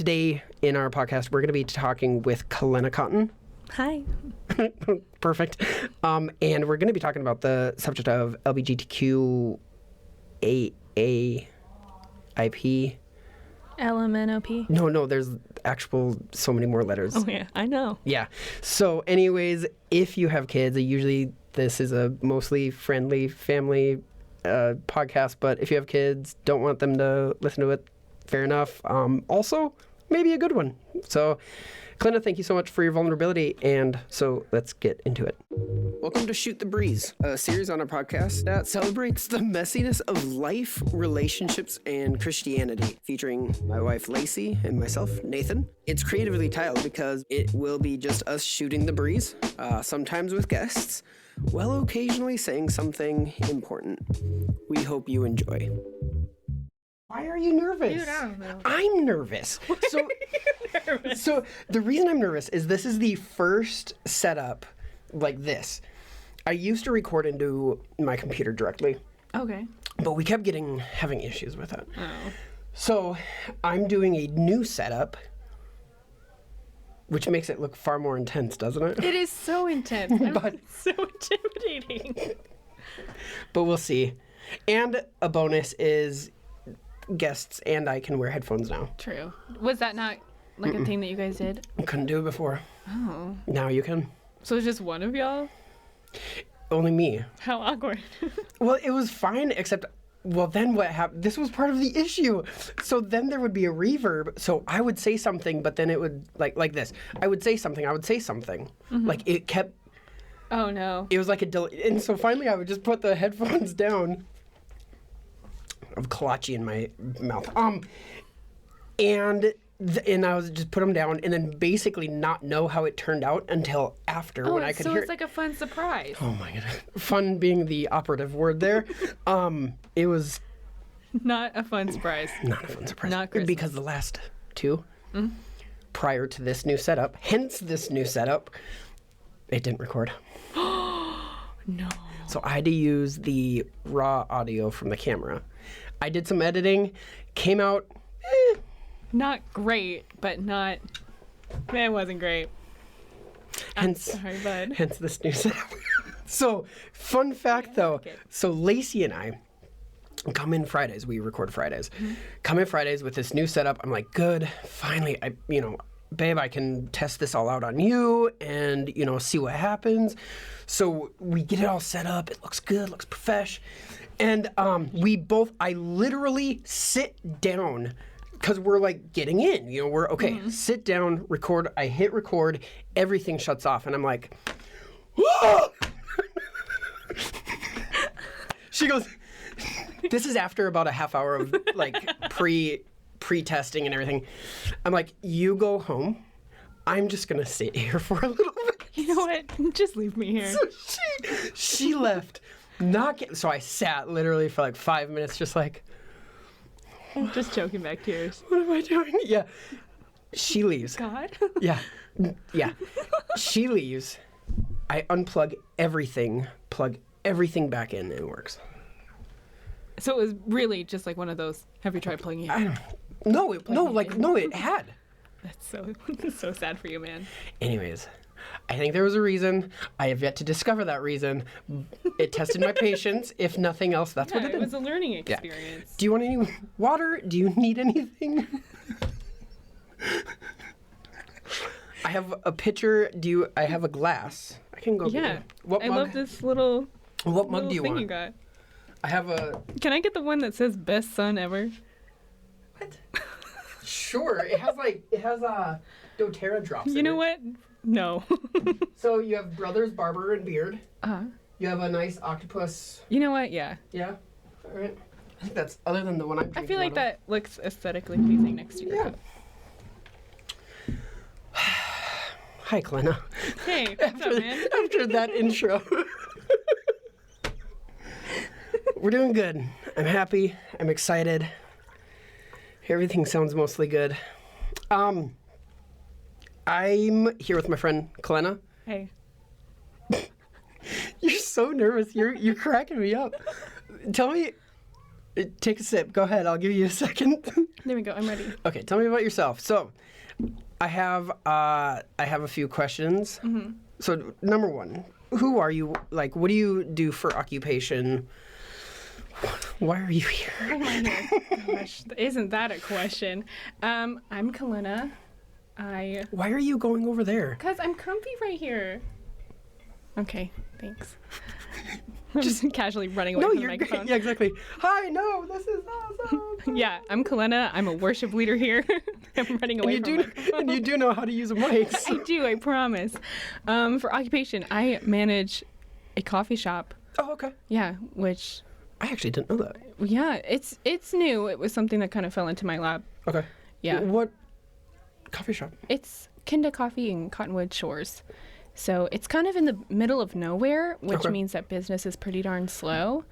Today in our podcast, we're going to be talking with Kalena Cotton. Hi. Perfect. And we're going to be talking about the subject of LGBTQ AAIP. LMNOP. No, there's actual so many more letters. Oh, yeah, I know. Yeah. So anyways, if you have kids, usually this is a mostly friendly family podcast, but if you have kids, don't want them to listen to it, fair enough. Also, maybe a good one. So, Kalena, thank you so much for your vulnerability, and so let's get into it. Welcome to Shoot the Breeze, a series on our podcast that celebrates the messiness of life, relationships, and Christianity, featuring my wife Lacey and myself, Nathan. It's creatively titled because it will be just us shooting the breeze, sometimes with guests, while occasionally saying something important. We hope you enjoy. Why are you nervous? Dude, I don't know. I'm nervous. So, so the reason I'm nervous is this is the first setup like this. I used to record into my computer directly. Okay. But we kept having issues with it. Oh. So I'm doing a new setup, which makes it look far more intense, doesn't it? It is so intense. But It's so intimidating. But we'll see. And a bonus is guests and I can wear headphones now. True. Was that not like a thing that you guys did? Couldn't do it before. Oh. Now you can. So it's just one of y'all? Only me. How awkward. Well, it was fine, except, well, then what happened? This was part of the issue. So then there would be a reverb. So I would say something, but then it would, like this. I would say something. Mm-hmm. Like, it kept... Oh, no. It was like a delay. And so finally I would just put the headphones down. I have kolache in my mouth. And I was just put them down and then basically not know how it turned out until after when I could hear it. So it's like a fun surprise. Oh my god. Fun being the operative word there. It was Not a fun surprise. not a fun surprise. Not Christmas. Because the last two, prior to this new setup, hence this new setup, it didn't record. No. So I had to use the raw audio from the camera. I did some editing, came out, Not great, but not... It wasn't great. hence, Sorry, bud. hence this new setup. So, fun fact though, so Lacey and I come in Fridays, we record Fridays, come in Fridays with this new setup. I'm like, good, finally, babe, I can test this all out on you and, see what happens. So we get it all set up. It looks good, looks profesh. And I literally sit down because we're like getting in, we're okay, sit down, record. I hit record, everything shuts off. And I'm like, whoa! She goes, this is after about a half hour of like pre-testing and everything. I'm like, you go home. I'm just going to sit here for a little bit. You know what? Just leave me here. So she left. So I sat literally for like 5 minutes just like, Just choking back tears. what am I doing? Yeah. She leaves. God? Yeah. Yeah. She leaves. I unplug everything, plug everything back in, and it works. So it was really just like one of those, have you tried plugging it? No, it had. That's so sad for you, man. Anyways, I think there was a reason. I have yet to discover that reason. It tested my patience. If nothing else, that's what it It did. was a learning experience. Do you want any water? Do you need anything? I have a pitcher. I have a glass. I can go get Yeah. it. What I mug? love this little What mug do you thing want? you got. I have a... Can I get the one that says best son ever? What? Sure. It has doTERRA drops in You know it. what? No. So you have Brothers Barber and Beard. Uh-huh. You have a nice octopus. You know what? Yeah. Yeah. All right. I think that's other than the one I'm drinking I feel like out that looks aesthetically pleasing next to your Yeah. cup. Hi, Kalena. Hey, what's up, man? After that intro. We're doing good. I'm happy. I'm excited. Everything sounds mostly good. I'm here with my friend Kalena. Hey. You're so nervous. You're cracking me up. Tell me, Take a sip. Go ahead. I'll give you a second. There we go. I'm ready. Okay, tell me about yourself. So, I have a few questions. Mm-hmm. So, number one, who are you? Like, what do you do for occupation? Why are you here? Oh my gosh, isn't that a question? I'm Kalena. Why are you going over there? Cause I'm comfy right here. Okay, thanks. I'm just casually running away from the microphone. Yeah, exactly. Hi, no, this is awesome. Yeah, I'm Kalena. I'm a worship leader here. I'm running away from the microphone. And you do know how to use a mic. I do, I promise. For occupation, I manage a coffee shop. Oh, okay. Yeah, which... I actually didn't know that. Yeah, it's new. It was something that kind of fell into my lap. Okay. Yeah. What coffee shop? It's Kinda Coffee in Cottonwood Shores. So it's kind of in the middle of nowhere, which means that business is pretty darn slow.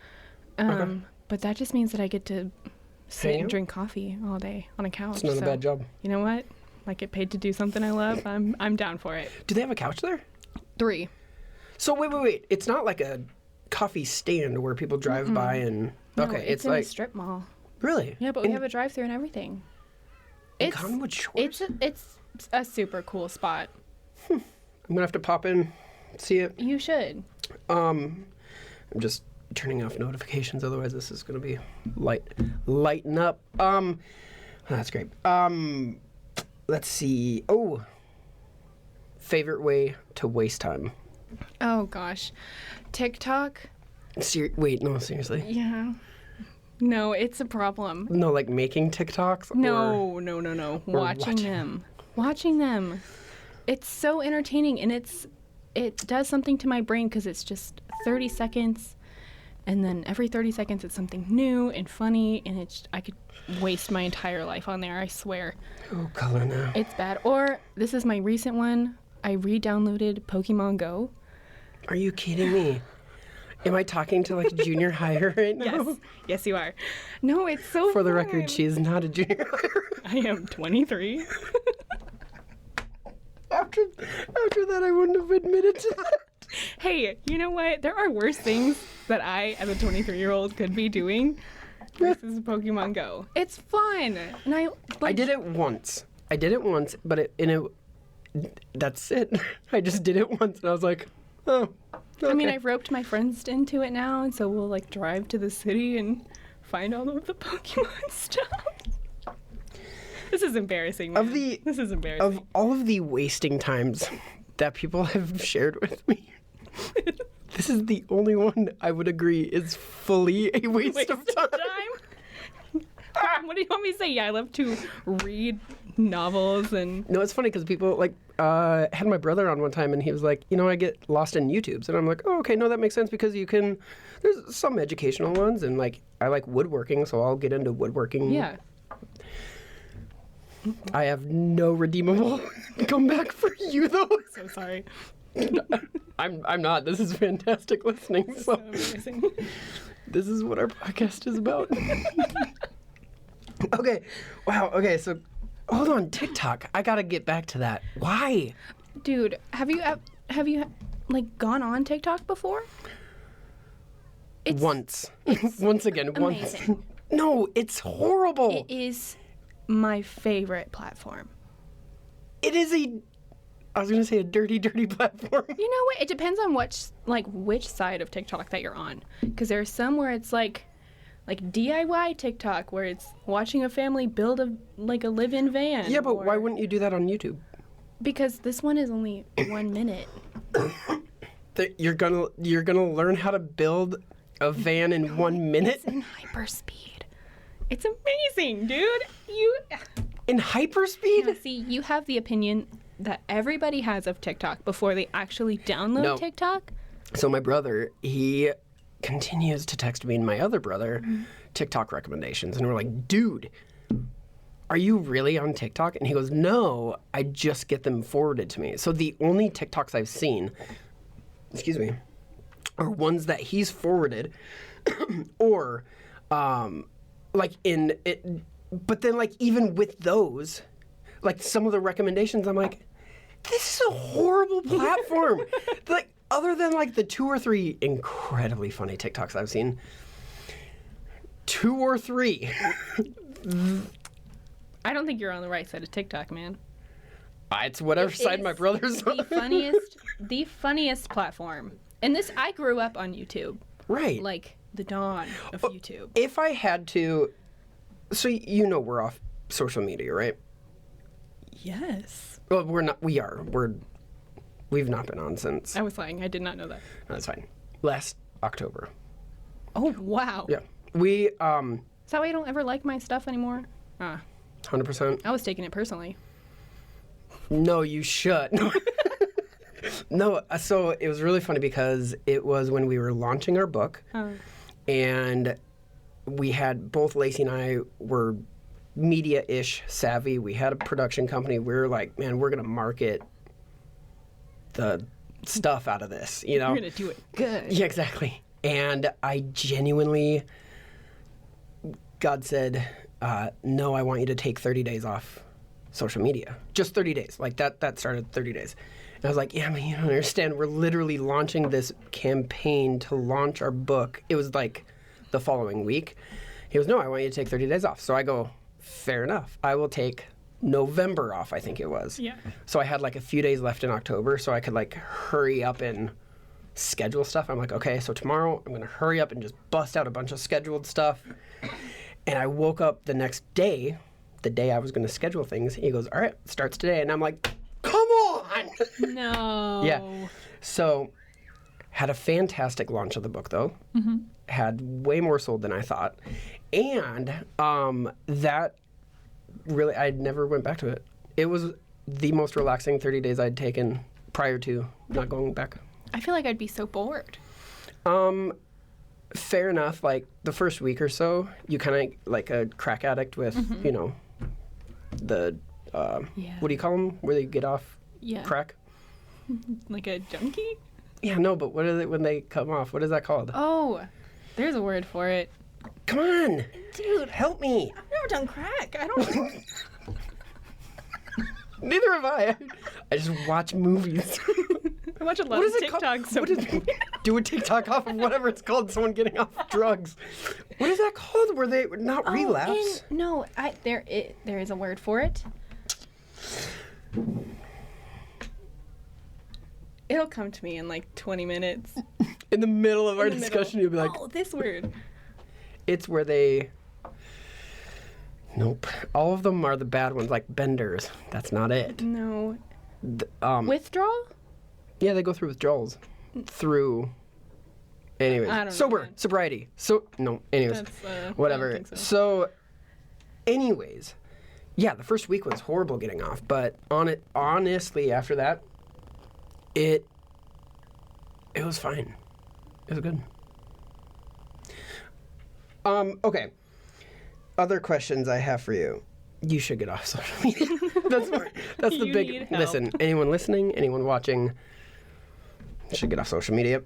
But that just means that I get to sit and drink coffee all day on a couch. It's not a bad job. You know what? I get paid to do something I love. I'm down for it. Do they have a couch there? 3. So wait. It's not like a coffee stand where people drive by and... No, okay, it's in like... a strip mall. Really? Yeah, but we have a drive-through and everything. In Cottonwood Shores? It's a super cool spot. I'm gonna have to pop in, see it. You should. I'm just turning off notifications, otherwise this is gonna be lighten up. That's great. Let's see. Oh, favorite way to waste time. Oh gosh, TikTok. Wait, no, seriously. Yeah. No, it's a problem. No, like making TikToks? No. Watching them. It's so entertaining, and it does something to my brain because it's just 30 seconds, and then every 30 seconds it's something new and funny, and I could waste my entire life on there, I swear. Oh, Kalena. It's bad. Or, this is my recent one, I re-downloaded Pokemon Go. Are you kidding me? Am I talking to like junior higher right now? Yes, you are. No, it's so For the fun. record, she is not a junior higher. I am 23. After that, I wouldn't have admitted to that. Hey, you know what? There are worse things that I, as a 23-year-old, could be doing. This is Pokemon Go. It's fun, and I did it once, but that's it. I just did it once, and I was like, oh. Okay. I mean, I've roped my friends into it now, and so we'll like drive to the city and find all of the Pokemon stuff. This is embarrassing, man. This is embarrassing. Of all of the wasting times that people have shared with me, this is the only one I would agree is fully a waste of time. What do you want me to say? Yeah, I love to read novels and... No, it's funny because people like had my brother on one time and he was like, I get lost in YouTubes. And I'm like, oh, okay, no, that makes sense because there's some educational ones and like I like woodworking, so I'll get into woodworking. Yeah. I have no redeemable comeback for you though. So sorry. I'm not. This is fantastic listening. This is so amazing. This is what our podcast is about. Okay. Wow. Okay. So, hold on. TikTok. I gotta get back to that. Why? Dude, have you like gone on TikTok before? Once. Once again. Amazing. Once. No, it's horrible. It is my favorite platform. It is I was gonna say a dirty platform. You know what? It depends on which side of TikTok that you're on. Because there's some where it's like DIY TikTok where it's watching a family build a live-in van. Yeah, but why wouldn't you do that on YouTube? Because this one is only 1 minute. You're gonna learn how to build a van in 1 minute? It's in hyperspeed. It's amazing, dude. In hyperspeed? Now, see, you have the opinion that everybody has of TikTok before they actually download TikTok. So my brother, he continues to text me and my other brother TikTok recommendations. And we're like, dude, are you really on TikTok? And he goes, no, I just get them forwarded to me. So the only TikToks I've seen, are ones that he's forwarded or but then like even with those, like some of the recommendations, I'm like, this is a horrible platform. Like other than like the 2 or 3 incredibly funny TikToks I've seen, 2 or 3. I don't think you're on the right side of TikTok, man. It's whatever side my brother's on. The funniest platform. And this, I grew up on YouTube. Right. Like the dawn of YouTube. If I had to, so you know we're off social media, right? Yes. Well, we're not. We are. We've not been on since. I was lying. I did not know that. No, that's fine. Last October. Oh, wow. Yeah. We Is that why you don't ever like my stuff anymore? 100%. I was taking it personally. No, you should. No, so it was really funny because it was when we were launching our book, and we had both Lacey and I were media-ish savvy. We had a production company. We were like, man, we're gonna market the stuff out of this, you know? We're gonna do it good. Yeah, exactly. And I genuinely, God said, no, I want you to take 30 days off social media. Just 30 days. Like that started 30 days. And I was like, yeah, man, you don't understand. We're literally launching this campaign to launch our book. It was like the following week. He goes, no, I want you to take 30 days off. So I go, fair enough. I will take November off, I think it was. Yeah. So I had like a few days left in October, so I could like hurry up and schedule stuff. I'm like, okay, so tomorrow I'm going to hurry up and just bust out a bunch of scheduled stuff. And I woke up the next day, the day I was going to schedule things. He goes, all right, starts today. And I'm like, come on. No. Yeah. So had a fantastic launch of the book, though. Mm-hmm. Had way more sold than I thought. And that really, I never went back to it. It was the most relaxing 30 days I'd taken prior to not going back. I feel like I'd be so bored. Fair enough. Like the first week or so, you kind of like a crack addict with, you know, the, what do you call them? Where they get off crack? Like a junkie? Yeah, no, but what is it when they come off? What is that called? Oh, there's a word for it. Come on. Dude, help me. I've never done crack. I don't know. Neither have I. I just watch movies. I watch a lot of TikToks. So do a TikTok off of whatever it's called, someone getting off drugs. What is that called? Where they not relapse? There is a word for it. It'll come to me in like 20 minutes. In the middle of our discussion, you'll be like, oh, this word. It's where they... Nope. All of them are the bad ones, like benders. That's not it. No. Withdrawal? Yeah, they go through withdrawals. Anyways. I don't know. Sobriety. Anyways. That's, whatever. I don't think So, anyways. Yeah, the first week was horrible getting off, but honestly, after that, it was fine. It was good. Okay. Other questions I have for you. You should get off social media. That's the big... Need help. Listen, anyone listening, anyone watching, should get off social media.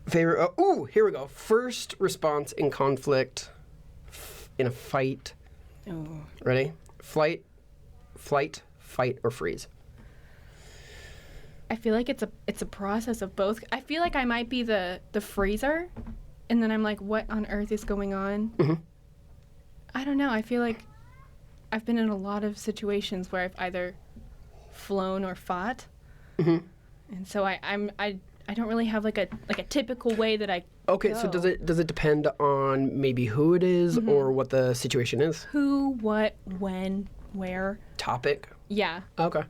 Favorite... here we go. First response in conflict, in a fight. Oh. Ready? Flight, fight, or freeze. I feel like it's a process of both. I feel like I might be the freezer, and then I'm like, what on earth is going on? Mm-hmm. I don't know. I feel like I've been in a lot of situations where I've either flown or fought, and so I don't really have like a typical way that I Okay, go. so does it depend on maybe who it is or what the situation is? Who, what, when, where? Topic? Yeah. Okay.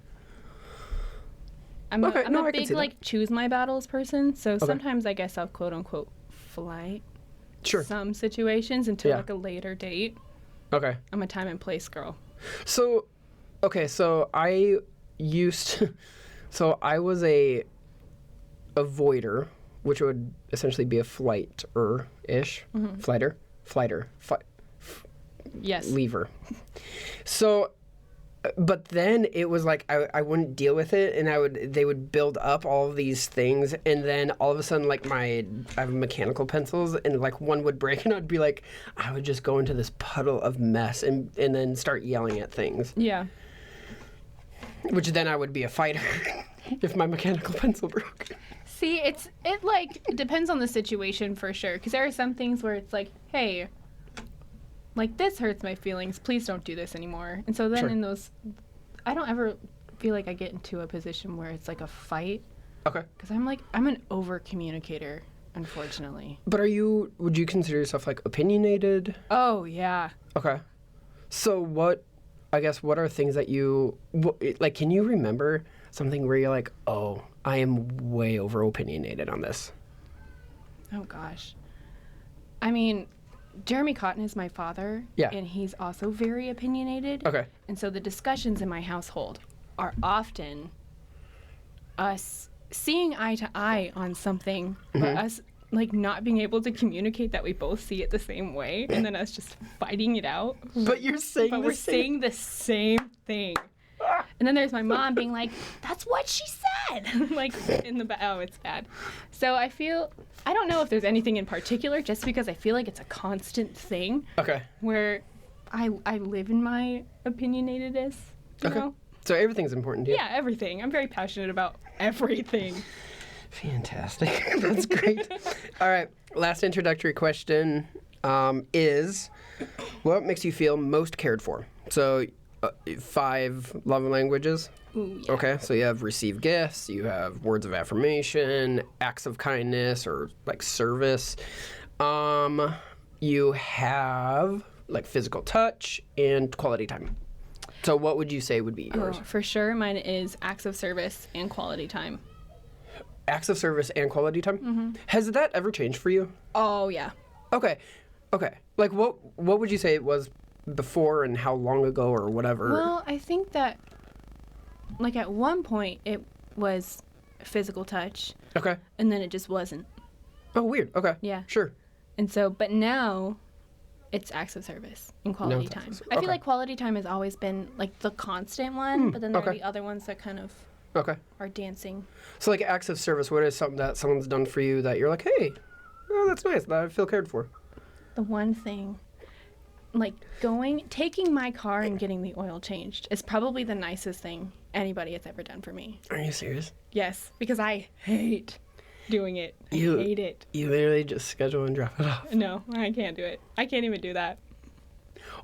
I'm I a can big see that. like choose my battles person, so sometimes I guess I'll quote unquote flight Sure. some situations until Yeah. like a later date. Okay. I'm a time and place girl. So I was a avoider, which would essentially be a flighter-ish. Flighter. Yes. Lever. So, but then it was like I wouldn't deal with it, and they would build up all of these things, and then all of a sudden, like I have mechanical pencils, and like one would break, and I would just go into this puddle of mess, and then start yelling at things. Yeah. Which then I would be a fighter if my mechanical pencil broke. See, it like depends on the situation for sure. Because there are some things where it's like, hey, like this hurts my feelings. Please don't do this anymore. And so then Sure. in those, I don't ever feel like I get into a position where it's like a fight. Okay. Because I'm an over communicator, unfortunately. But would you consider yourself like opinionated? Oh yeah. Okay. So what are things that like, can you remember something where you're like, oh, I am way over opinionated on this? Oh gosh. I mean, Jeremy Cotton is my father. Yeah. And he's also very opinionated. Okay. And so the discussions in my household are often us seeing eye to eye on something, but us like not being able to communicate that we both see it the same way, and then us just fighting it out. But you're saying But we're saying the same thing. And then there's my mom being like, "That's what she said." Like in the it's bad. So I don't know if there's anything in particular, just because I feel like it's a constant thing. Okay. Where I live in my opinionatedness. You know? So everything's important to you? Yeah, everything. I'm very passionate about everything. Fantastic. That's great. All right. Last introductory question is, what makes you feel most cared for? So 5 love languages. Ooh, yeah. Okay. So you have receive gifts, you have words of affirmation, acts of kindness, or like service. You have like physical touch and quality time. So what would you say would be yours? Oh, for sure, mine is acts of service and quality time. Acts of service and quality time? Mm-hmm. Has that ever changed for you? Oh, yeah. Okay. Like what would you say it was before, and how long ago, or whatever? Well, I think that, like, at one point it was physical touch. Okay. And then it just wasn't. Oh, weird. Okay. Yeah. Sure. And so, but now it's acts of service and quality it's time. acts of- I okay. feel like quality time has always been, like, the constant one, but then there are okay. the other ones that kind of Okay. are dancing. So like acts of service, what is something that someone's done for you that you're like, hey, oh, that's nice, that I feel cared for? The one thing, like taking my car and getting the oil changed is probably the nicest thing anybody has ever done for me. Are you serious? Yes, because I hate doing it. I hate it. You literally just schedule and drop it off. No, I can't do it. I can't even do that.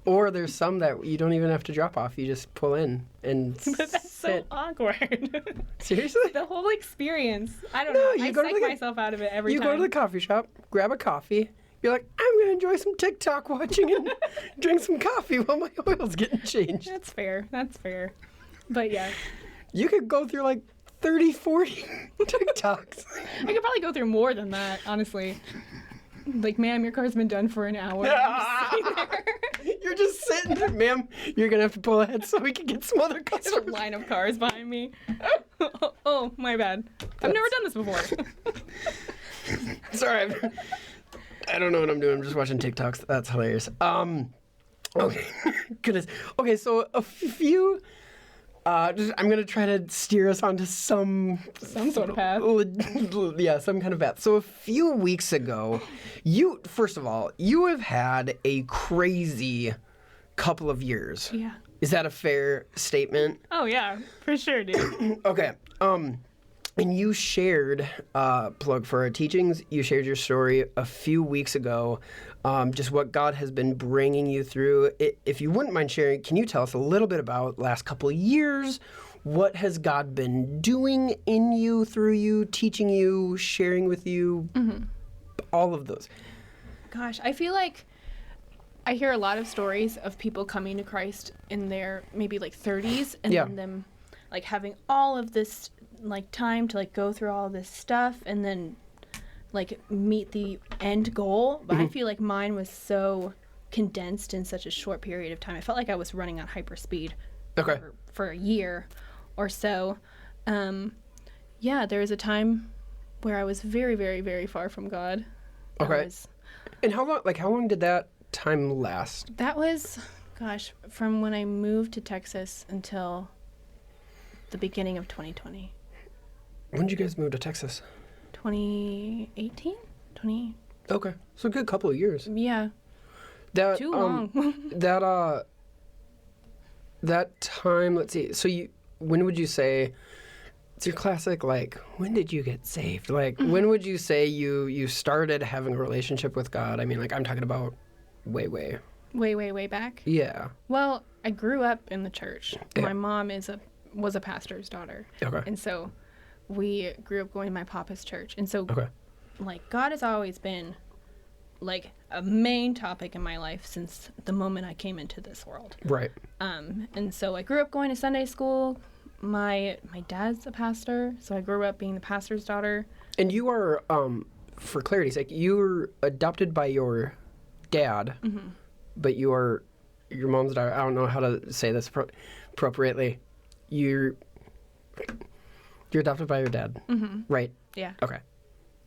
Or there's some that you don't even have to drop off. You just pull in and But that's so sit. awkward. Seriously? The whole experience. I don't No, know. you I go to psych the- myself out of it every You time. go to the coffee shop, grab a coffee. You're like, I'm going to enjoy some TikTok watching and drink some coffee while my oil's getting changed. That's fair. That's fair. But yeah, You could go through like 30, 40 TikToks. I could probably go through more than that, honestly. Like, ma'am, your car's been done for an hour. I'm just sitting there. You're just sitting there, ma'am. You're going to have to pull ahead so we can get some other There's a customers. line of cars behind me. Oh, my bad. I've never done this before. Sorry. I don't know what I'm doing. I'm just watching TikToks. That's hilarious. Okay. Goodness. Okay, so a few... I'm going to try to steer us onto some sort of path. Yeah, some kind of path. So a few weeks ago, first of all, you have had a crazy couple of years. Yeah. Is that a fair statement? Oh, yeah. For sure, dude. Okay. And you shared, plug for our teachings, you shared your story a few weeks ago, just what God has been bringing you through. If you wouldn't mind sharing, can you tell us a little bit about the last couple of years? What has God been doing in you, through you, teaching you, sharing with you? Mm-hmm. All of those. Gosh, I feel like I hear a lot of stories of people coming to Christ in their maybe like 30s and then them like having all of this like time to like go through all this stuff and then like meet the end goal. But I feel like mine was so condensed in such a short period of time. I felt like I was running on hyper speed for a year or so. Yeah, there was a time where I was very, very, very far from God. Okay. And how long did that time last? That was, gosh, from when I moved to Texas until the beginning of 2020. When did you guys move to Texas? 2018? Okay. So a good couple of years. Yeah. Too long. That time, let's see. So when would you say It's your classic, like, when did you get saved? Like, when would you say you started having a relationship with God? I mean, like, I'm talking about way. Way back. Yeah. Well, I grew up in the church. Yeah. My mom was a pastor's daughter. Okay. And so we grew up going to my papa's church. And so, Okay. like, God has always been, like, a main topic in my life since the moment I came into this world. Right. And so I grew up going to Sunday school. My dad's a pastor, so I grew up being the pastor's daughter. And you are, for clarity's sake, you were adopted by your dad, but you are your mom's daughter. I don't know how to say this appropriately. You're adopted by your dad, right? Yeah. Okay.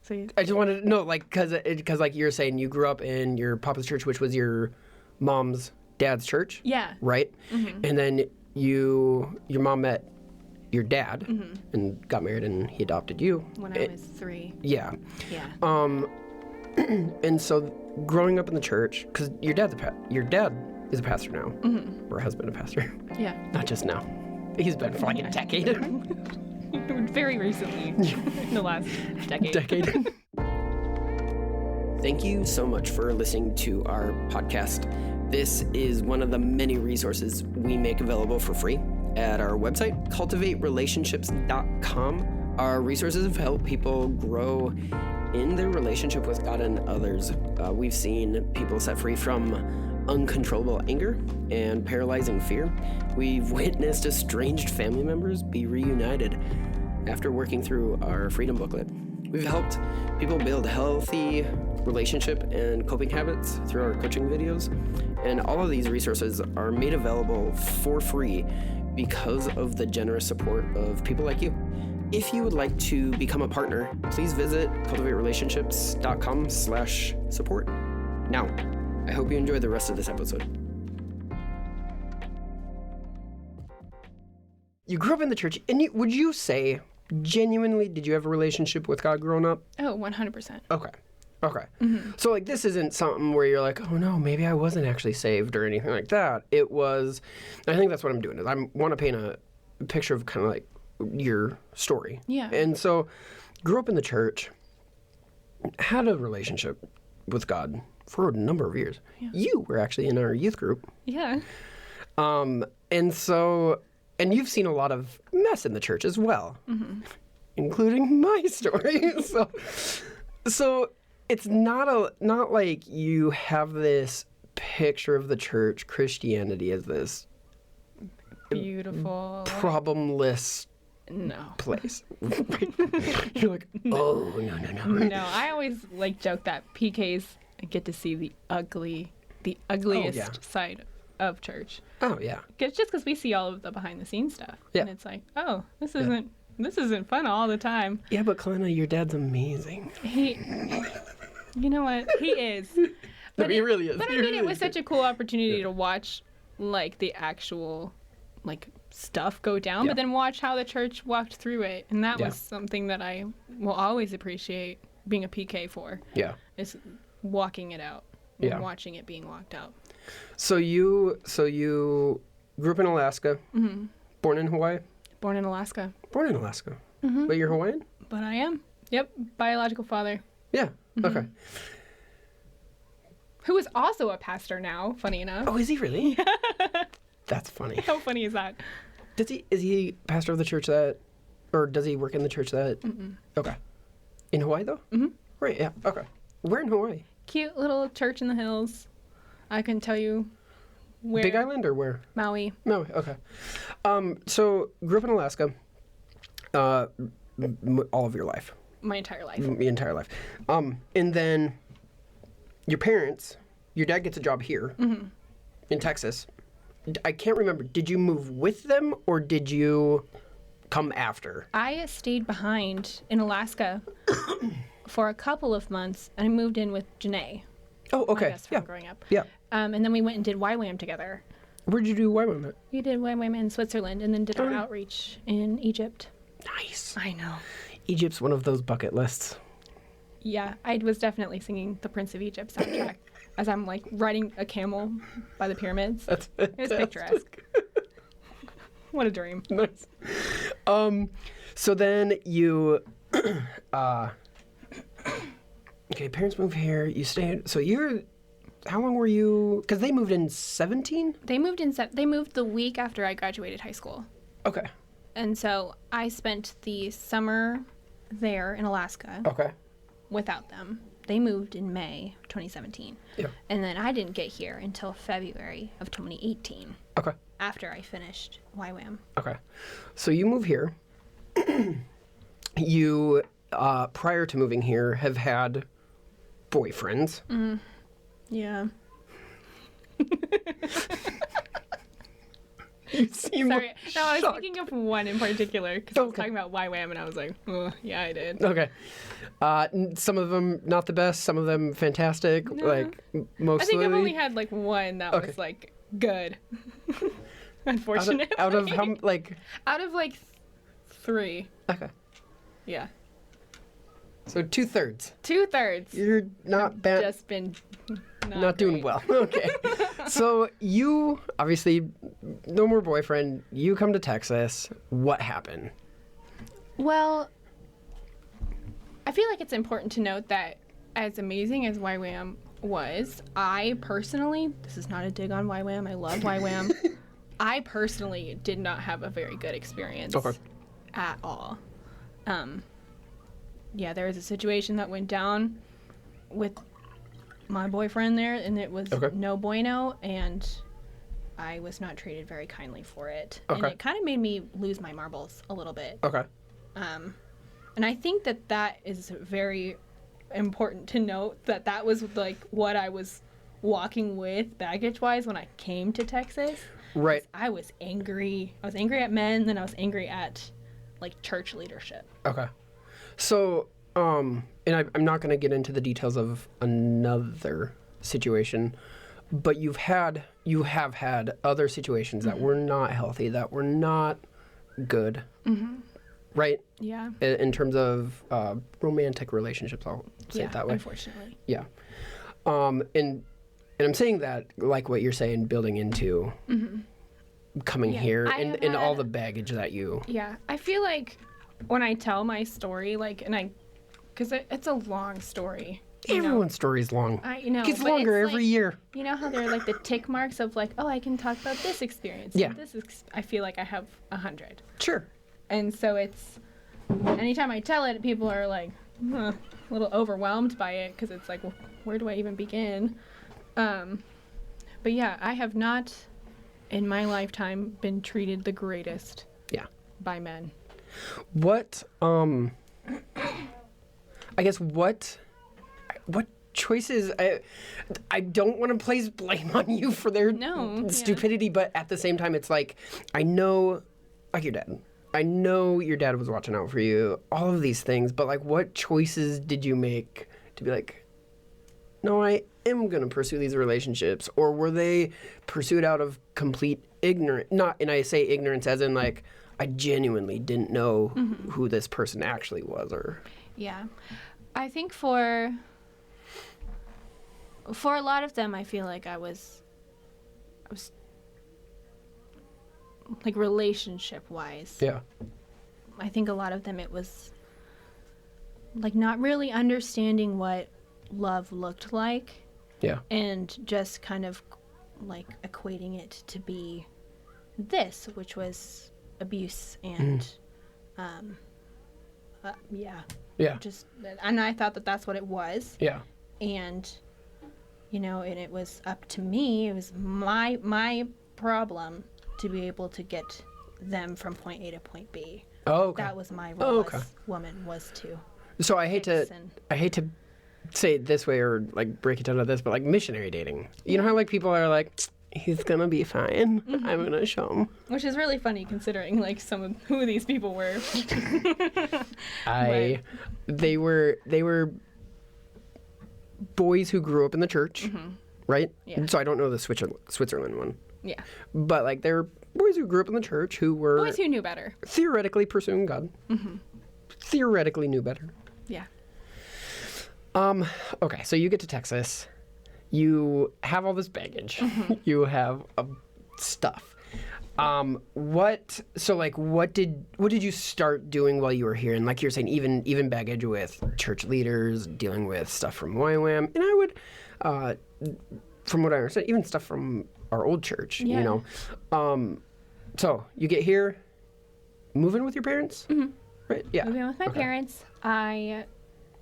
So I just wanted to know, like, because like you're saying, you grew up in your papa's church, which was your mom's dad's church. yeah. Right. And then your mom met your dad and got married, and he adopted you When I was 3. Yeah. Yeah. And so growing up in the church, because your dad is a pastor now, or has been a pastor, Yeah. not just now. He's been for like a decade. Very recently, in the last decade. Thank you so much for listening to our podcast. This is one of the many resources we make available for free at our website, cultivaterelationships.com. Our resources have helped people grow in their relationship with God and others. We've seen people set free from uncontrollable anger and paralyzing fear. We've witnessed estranged family members be reunited after working through our freedom booklet. We've helped people build healthy relationship and coping habits through our coaching videos. And all of these resources are made available for free because of the generous support of people like you. If you would like to become a partner, please visit cultivaterelationships.com/support. Now, I hope you enjoy the rest of this episode. You grew up in the church, and would you say, genuinely, did you have a relationship with God growing up? Oh, 100%. Okay. So, like, this isn't something where you're like, oh, no, maybe I wasn't actually saved or anything like that. It was, I think that's what I'm doing, is I want to paint a picture of kind of like your story. Yeah. And so, grew up in the church, had a relationship with God for a number of years. Yeah. You were actually in our youth group. Yeah. And so, and you've seen a lot of mess in the church as well, including my story. So it's not like you have this picture of the church, Christianity, as this Beautiful. problemless place. You're like, oh, no. No, I always joke that PKs get to see the ugliest side of church. Oh yeah. Just because we see all of the behind the scenes stuff. Yeah. And it's like, oh, this isn't fun all the time. Yeah, but Kalena, your dad's amazing. You know what? He is. But he really is. But I mean, it was such a cool opportunity to watch, the actual, stuff go down, but then watch how the church walked through it. And that was something that I will always appreciate being a PK for. Yeah. Is walking it out. Yeah. And watching it being walked out. So you grew up in Alaska, born in Hawaii? Born in Alaska. Born in Alaska. But you're Hawaiian? But I am. Yep. Biological father. Yeah. Okay. Who is also a pastor now, funny enough. Oh, is he really? That's funny. How funny is that? Is he pastor of the church or does he work in the church that? Okay. In Hawaii though? Right, yeah. Okay. Where in Hawaii? Cute little church in the hills. I can tell you where. Big Island or where? Maui. Maui, okay. So grew up in Alaska all of your life. My entire life. Your entire life. And then your dad gets a job here in Texas. I can't remember. Did you move with them or did you come after? I stayed behind in Alaska for a couple of months, and I moved in with Janae. Oh, okay. My best friend growing up. Yeah. And then we went and did YWAM together. Where'd you do YWAM at? We did YWAM in Switzerland and then did our outreach in Egypt. Nice. I know. Egypt's one of those bucket lists. Yeah, I was definitely singing the Prince of Egypt soundtrack as I'm riding a camel by the pyramids. That's It was picturesque. What a dream. Nice. So then you, okay, parents move here. You stay. So you're, how long were you? Because they moved in 17. They moved the week after I graduated high school. Okay. And so I spent the summer there in Alaska Okay. without them. They moved in May 2017. Yeah. And then I didn't get here until February of 2018 Okay. after I finished YWAM. Okay. So you move here. You, prior to moving here, have had boyfriends. Yeah. You seem Sorry. No, I was shocked. thinking of one in particular because I was Okay. talking about YWAM and I was like, oh, yeah, I did. Okay. Some of them not the best, some of them fantastic. No. Like, mostly. I think I've only had like one that Okay. was like good. Unfortunately. out of how, like. Out of like 3. Okay. Yeah. So 2/3. 2/3. You're not bad. Just been Not doing great. well. Okay. So you, obviously, no more boyfriend. You come to Texas. What happened? Well, I feel like it's important to note that as amazing as YWAM was, I personally, this is not a dig on YWAM, I love YWAM, I personally did not have a very good experience at all. Yeah, there was a situation that went down with my boyfriend there, and it was no bueno, and I was not treated very kindly for it. And it kind of made me lose my marbles a little bit. Okay. And I think that is very important to note, that was like what I was walking with baggage-wise when I came to Texas. Right. I was angry. I was angry at men, then I was angry at like church leadership. Okay. So, and I'm not going to get into the details of another situation, but you have had other situations that were not healthy, that were not good, right? Yeah. In terms of romantic relationships, I'll say it that way. Unfortunately. Yeah. And I'm saying that, like what you're saying, building into coming here and all the baggage that you. Yeah. I feel like when I tell my story, like, because it's a long story. Everyone's story's long. I know. It gets but longer it's every like, year. You know how there are like the tick marks of like, oh, I can talk about this experience. Yeah. I feel like I have 100. Sure. And so it's, anytime I tell it, people are like, a little overwhelmed by it because it's like, well, where do I even begin? But yeah, I have not, in my lifetime, been treated the greatest. Yeah. By men. What, I guess what choices, I don't want to place blame on you for their stupidity, but at the same time, it's like, I know, like your dad. I know your dad was watching out for you, all of these things, but like what choices did you make to be like, no, I am going to pursue these relationships? Or were they pursued out of complete ignorance? And I say ignorance as in like, I genuinely didn't know who this person actually was, or. Yeah. I think for a lot of them, I feel like I was like relationship wise. Yeah. I think a lot of them, it was like not really understanding what love looked like. Yeah. And just kind of like equating it to be this, which was abuse and Yeah. just, and I thought that that's what it was. Yeah. And and it was up to me, it was my problem to be able to get them from point A to point B. Oh, okay. That was my role as woman, was to So I hate to say it this way or like break it down to this, but like missionary dating. You know how like people are like, he's gonna be fine. I'm gonna show him. Which is really funny considering like some of who these people were. They were boys who grew up in the church, right? Yeah. So I don't know the Switzerland one. Yeah. But like they're boys who grew up in the church who were Boys who knew better. theoretically pursuing God. Theoretically knew better. Yeah. Okay, so you get to Texas. You have all this baggage. You have stuff. What did you start doing while you were here? And like you're saying, even baggage with church leaders, dealing with stuff from YWAM, and I would, from what I understand, even stuff from our old church, Yeah. you know. So you get here, move in with your parents, right? Yeah. Moving with my Okay. parents. I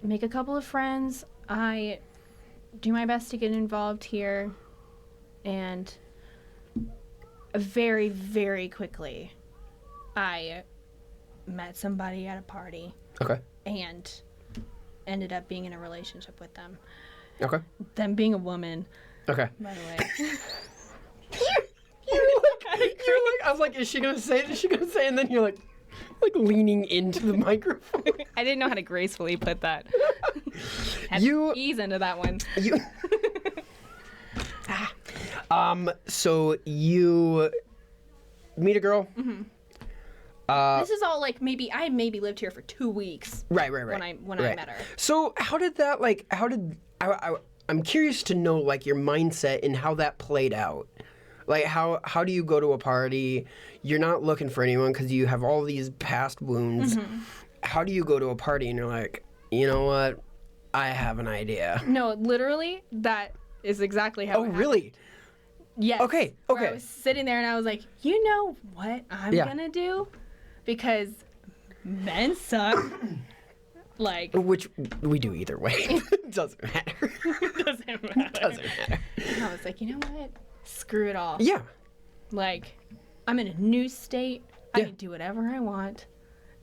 make a couple of friends. I do my best to get involved here, and very, very quickly, I met somebody at a party Okay. and ended up being in a relationship with them. Okay. Them being a woman, Okay. by the way. I was like, is she gonna say it? Is she gonna say it? And then you're like leaning into the microphone. I didn't know how to gracefully put that. Had You- to ease into that one. You. So you meet a girl. This is all like I maybe lived here for 2 weeks. Right. When I Right. met her. So how did that I'm curious to know like your mindset and how that played out. Like how do you go to a party? You're not looking for anyone because you have all these past wounds. How do you go to a party and you're like, you know what? I have an idea. No, literally, that is exactly how. Oh, it really? happened. Yes. Okay, Where okay. I was sitting there and I was like, you know what I'm Yeah. gonna do, because men suck. Like, Which we do either way. It doesn't matter. doesn't matter. Doesn't matter. And I was like, you know what? Screw it all. Yeah. Like, I'm in a new state. I Yeah. can do whatever I want.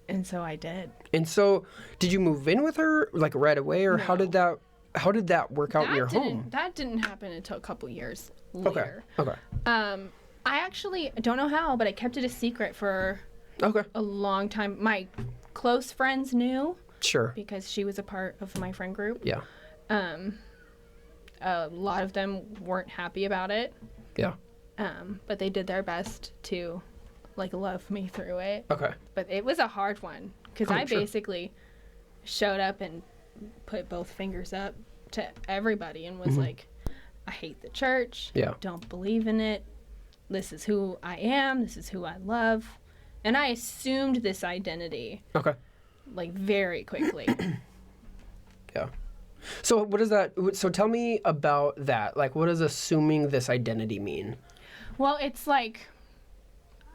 And so I did. And so, did you move in with her like right away, or how No. did that work out in your home? That didn't happen until a couple years Okay. later. Okay. I actually don't know how, but I kept it a secret for Okay. a long time. My close friends knew Sure. because she was a part of my friend group. Yeah. A lot of them weren't happy about it, Yeah. but they did their best to like love me through it. Okay. But it was a hard one because Oh, I sure. basically showed up and put both fingers up to everybody and was like, I hate the church. Yeah. Don't believe in it. This is who I am. This is who I love. And I assumed this identity Okay. like very quickly. Yeah. So what does that? So tell me about that. Like, what does assuming this identity mean? Well, it's like,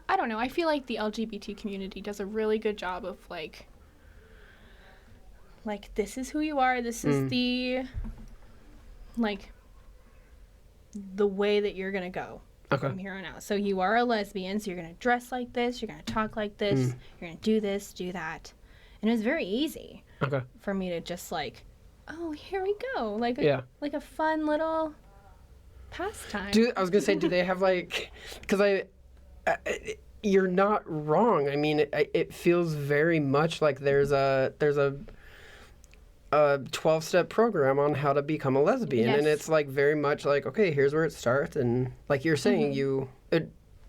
I don't know. I feel like the LGBT community does a really good job of like this is who you are. This is the the way that you're gonna go Okay. from here on out. So you are a lesbian, so you're gonna dress like this. You're gonna talk like this. You're gonna do this, do that. And it was very easy Okay. for me to just like, oh, here we go, like Yeah. like a fun little pastime. I was gonna say, do they have like? Because you're not wrong. I mean, it feels very much like there's a 12-step program on how to become a lesbian, and Yes. it's like very much like, okay, here's where it starts, and like you're saying,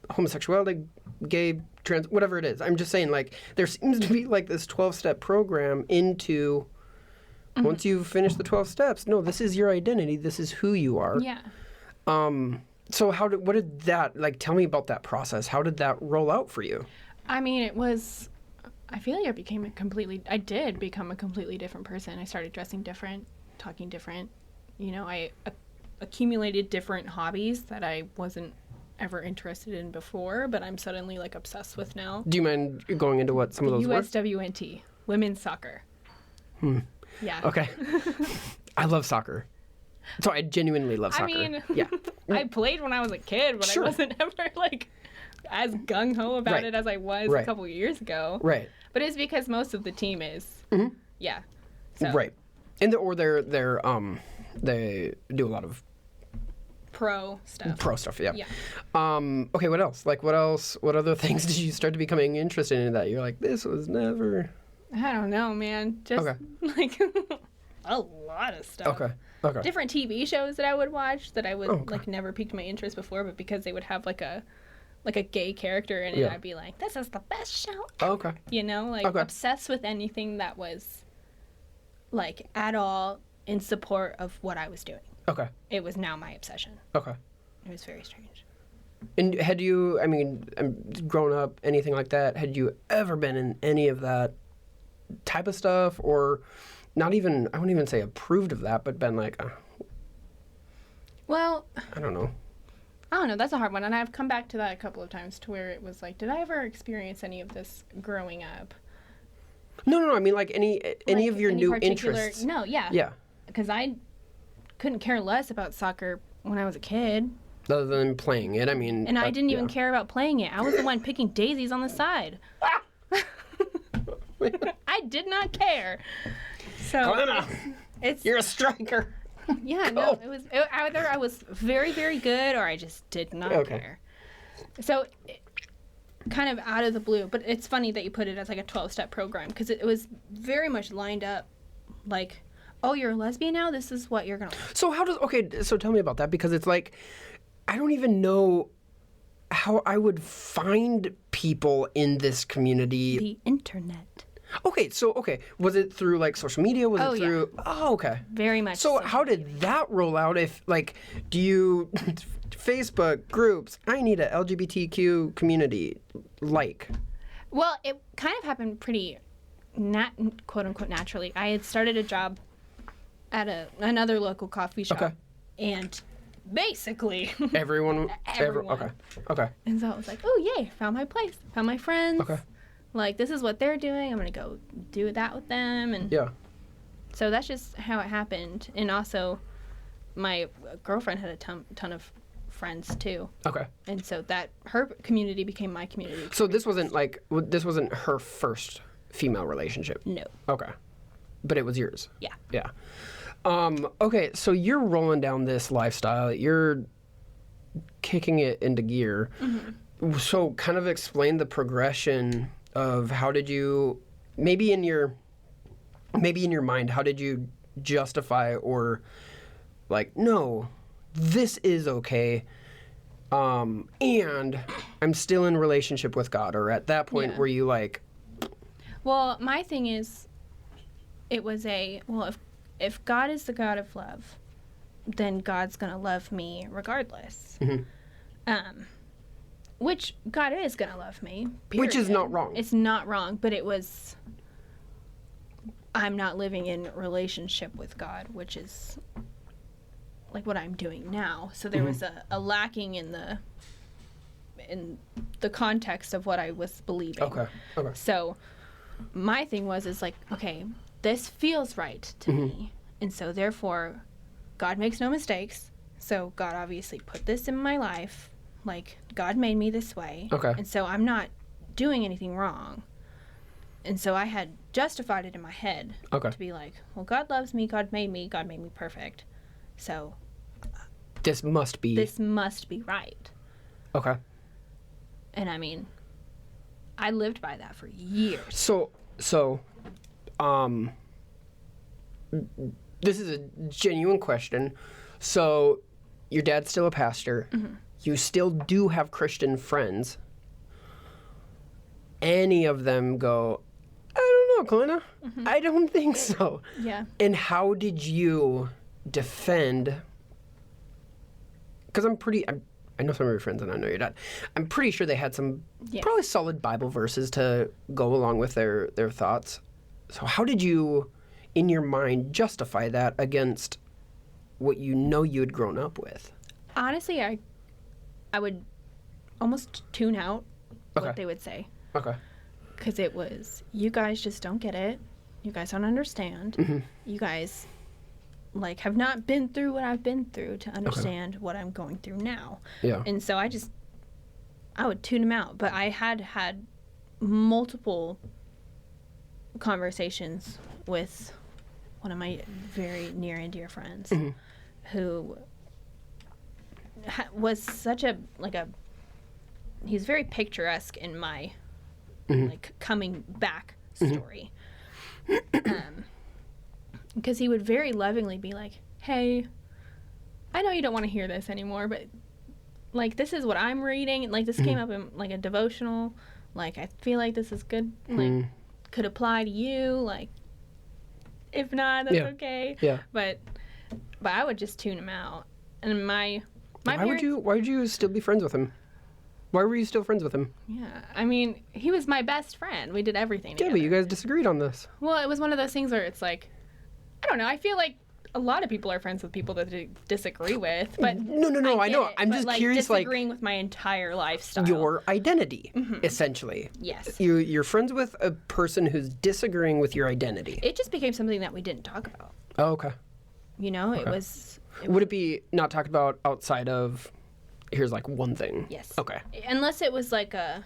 homosexuality, gay, trans, whatever it is. I'm just saying, like, there seems to be like this 12-step program into. Once you finish the 12 steps, no, this is your identity. This is who you are. Yeah. So what did that, like, tell me about that process. How did that roll out for you? I mean, I feel like I did become a completely different person. I started dressing different, talking different. You know, I accumulated different hobbies that I wasn't ever interested in before, but I'm suddenly like obsessed with now. Do you mind going into what some of those were? USWNT, women's soccer. Yeah. Okay. I love soccer. So I genuinely love soccer. I mean, yeah. I played when I was a kid, but Sure. I wasn't ever like as gung ho about Right. it as I was Right. a couple years ago. Right. But it's because most of the team is. Yeah. So, Right. And they do a lot of pro stuff. pro stuff. Yeah. Yeah. Okay. What else? Like, what else? What other things did you start to becoming interested in that you're like, this was never. I don't know, man. Just Okay. like a lot of stuff. Okay. Okay. Different TV shows that I would watch that I would Okay. like never piqued my interest before, but because they would have like a gay character in it, Yeah. I'd be like, this is the best show. Okay. You know, like Okay. obsessed with anything that was like at all in support of what I was doing. Okay. It was now my obsession. Okay. It was very strange. And had you, I mean, grown up, anything like that, had you ever been in any of that type of stuff, or not even, I wouldn't even say approved of that, but been like, Well, I don't know. I don't know. That's a hard one. And I've come back to that a couple of times to where it was like, did I ever experience any of this growing up? No. I mean, like any of your new interests. No, yeah. Yeah. Because I couldn't care less about soccer when I was a kid. Other than playing it, I mean. And I didn't even care about playing it. I was the one picking daisies on the side. I did not care. So Kalena, you're a striker. Yeah, no, it was either I was very, very good or I just did not care. So, kind of out of the blue, but it's funny that you put it as like a 12-step program because it was very much lined up like, oh, you're a lesbian now? This is what you're going to learn. So so tell me about that, because it's like, I don't even know how I would find people in this community. The internet. Okay, was it through like social media? Was it through? Yeah. Oh, okay. Very much. So how did that roll out? If like, do you Facebook groups? I need a LGBTQ community. Like, well, it kind of happened pretty, quote unquote, naturally. I had started a job at another local coffee shop, and basically everyone. Okay. And so I was like, oh yay, found my place, found my friends. Okay. Like, this is what they're doing. I'm going to go do that with them. And so that's just how it happened. And also, my girlfriend had a ton of friends, too. Okay. And so her community became my community. So this wasn't her first female relationship? No. Okay. But it was yours? Yeah. Yeah. Okay, so you're rolling down this lifestyle. You're kicking it into gear. Mm-hmm. So kind of explain the progression of how did you, maybe in your mind, how did you justify or like, no, this is okay, and I'm still in relationship with God, or at that point were you like? Well, my thing is, it was if God is the God of love, then God's gonna love me regardless. Mm-hmm. Which God is going to love me. Period. Which is not wrong. It's not wrong, but it was, I'm not living in relationship with God, which is like what I'm doing now. So there was a lacking in the context of what I was believing. Okay. So my thing is like, okay, this feels right to me. And so therefore, God makes no mistakes. So God obviously put this in my life. Like, God made me this way. Okay. And so I'm not doing anything wrong. And so I had justified it in my head. Okay. To be like, well, God loves me, God made me perfect. So this must be right. Okay. And I mean, I lived by that for years. So this is a genuine question. So your dad's still a pastor. Mm-hmm. You still do have Christian friends. Any of them go, I don't know, Kalena. Mm-hmm. I don't think so. Yeah. And how did you defend? Because I know some of your friends and I know your dad. I'm pretty sure they had some probably solid Bible verses to go along with their thoughts. So how did you, in your mind, justify that against what you know you had grown up with? Honestly, I would almost tune out what they would say. Okay. Because it was, you guys just don't get it. You guys don't understand. Mm-hmm. You guys, like, have not been through what I've been through to understand what I'm going through now. Yeah. And so I would tune them out. But I had multiple conversations with one of my very near and dear friends who was such he's very picturesque in my like coming back story. Because he would very lovingly be like, hey, I know you don't want to hear this anymore, but like this is what I'm reading, and like this came up in like a devotional, like I feel like this is good, like could apply to you, like if not, that's okay. Yeah. But I would just tune him out. And why would you still be friends with him? Why were you still friends with him? Yeah. I mean, he was my best friend. We did everything Yeah, together. but you guys disagreed on this. Well, it was one of those things where it's like, I don't know. I feel like a lot of people are friends with people that they disagree with, but No, I know. I'm just curious, like, disagreeing with my entire lifestyle. your identity, essentially. Yes. You're friends with a person who's disagreeing with your identity. It just became something that we didn't talk about. Oh, okay. You know, it was. Would it be not talked about outside of, here's like one thing? Yes. Okay. Unless it was like a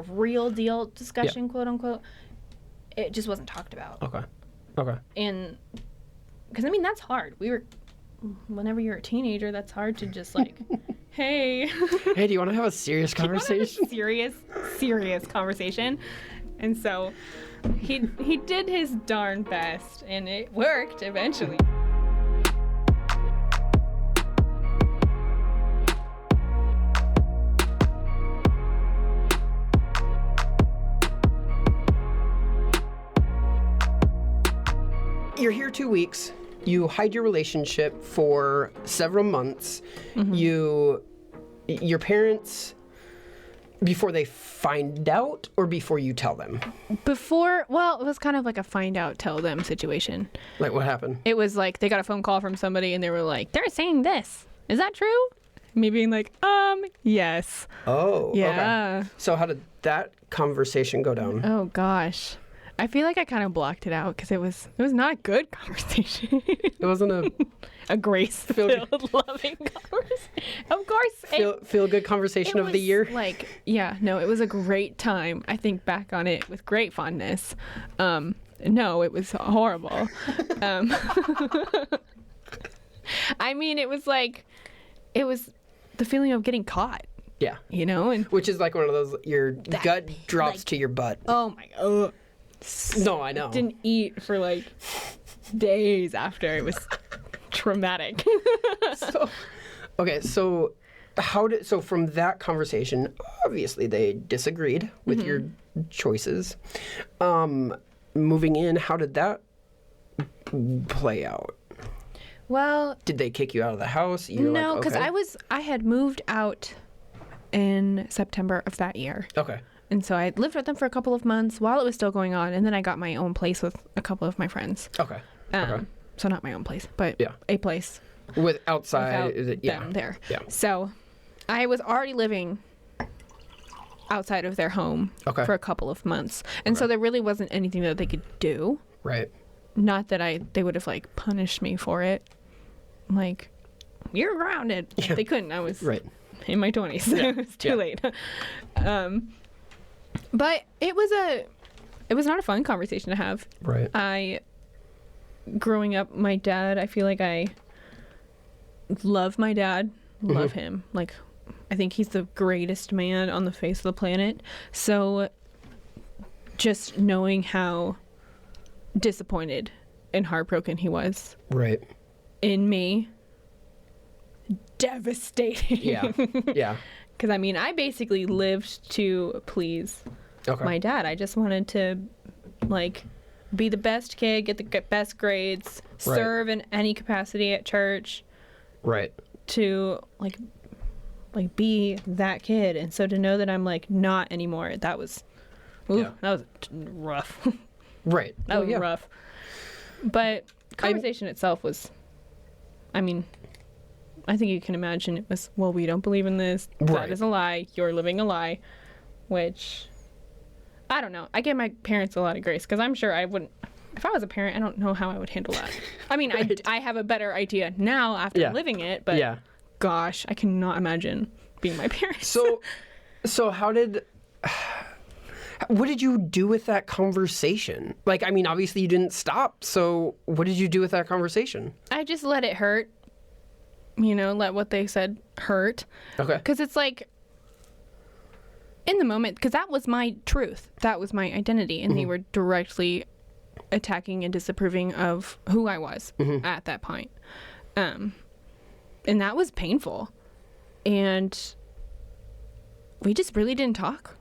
real deal discussion, quote unquote. It just wasn't talked about. Okay. Okay. And because I mean that's hard. Whenever you're a teenager, that's hard to just like, hey, Hey, do you want to have a serious conversation? serious conversation. And so he did his darn best, and it worked eventually. You're here 2 weeks. You hide your relationship for several months. Your parents, before they find out or before you tell them? Well, it was kind of like a find out, tell them situation. Like, what happened? It was like they got a phone call from somebody and they were like, they're saying this. Is that true? Me being like, yes. Oh, Yeah. okay. So how did that conversation go down? Oh gosh. I feel like I kind of blocked it out because it was not a good conversation. It wasn't a grace-filled, loving conversation. Of course. feel good conversation of the year? Like, yeah, no, it was a great time. I think back on it with great fondness. No, it was horrible. I mean, it was the feeling of getting caught. Yeah. You know? And which is like one of those, your gut drops to your butt. oh my God. No, I know. Didn't eat for like days after. It was traumatic. So from that conversation, obviously they disagreed with your choices. Moving in, how did that play out? Well, Did they kick you out of the house? You were no, like, because okay. I had moved out in September of that year. Okay. And so I lived with them for a couple of months while it was still going on, and then I got my own place with a couple of my friends. Okay. Okay. So not my own place, but Yeah. a place With outside, without them there. Yeah. So I was already living outside of their home for a couple of months, and so there really wasn't anything that they could do. Right. Not that they would have like punished me for it. Like, you're grounded. Yeah. They couldn't. I was Right. in my 20s. Yeah. It was too late. But it was not a fun conversation to have. Right. Growing up, my dad, I feel like I love my dad, love him. Like, I think he's the greatest man on the face of the planet. So just knowing how disappointed and heartbroken he was Right. in me, devastating. Yeah. Yeah. Because I mean, I basically lived to please Okay. my dad. I just wanted to, like, be the best kid, get the best grades, Right. serve in any capacity at church, Right. to like be that kid. And so to know that I'm like not anymore, that was, that was rough. Right. That was rough. But conversation itself was, I mean, I think you can imagine it was, well, we don't believe in this. Right. That is a lie. You're living a lie, which I don't know. I give my parents a lot of grace because I'm sure I wouldn't. If I was a parent, I don't know how I would handle that. I mean, Right. I have a better idea now after living it, but gosh, I cannot imagine being my parents. So what did you do with that conversation? Like, I mean, obviously you didn't stop. So what did you do with that conversation? I just let it hurt. You know, let what they said hurt. Okay. Because it's like, in the moment, because that was my truth. That was my identity. And they were directly attacking and disapproving of who I was at that point. And that was painful. And we just really didn't talk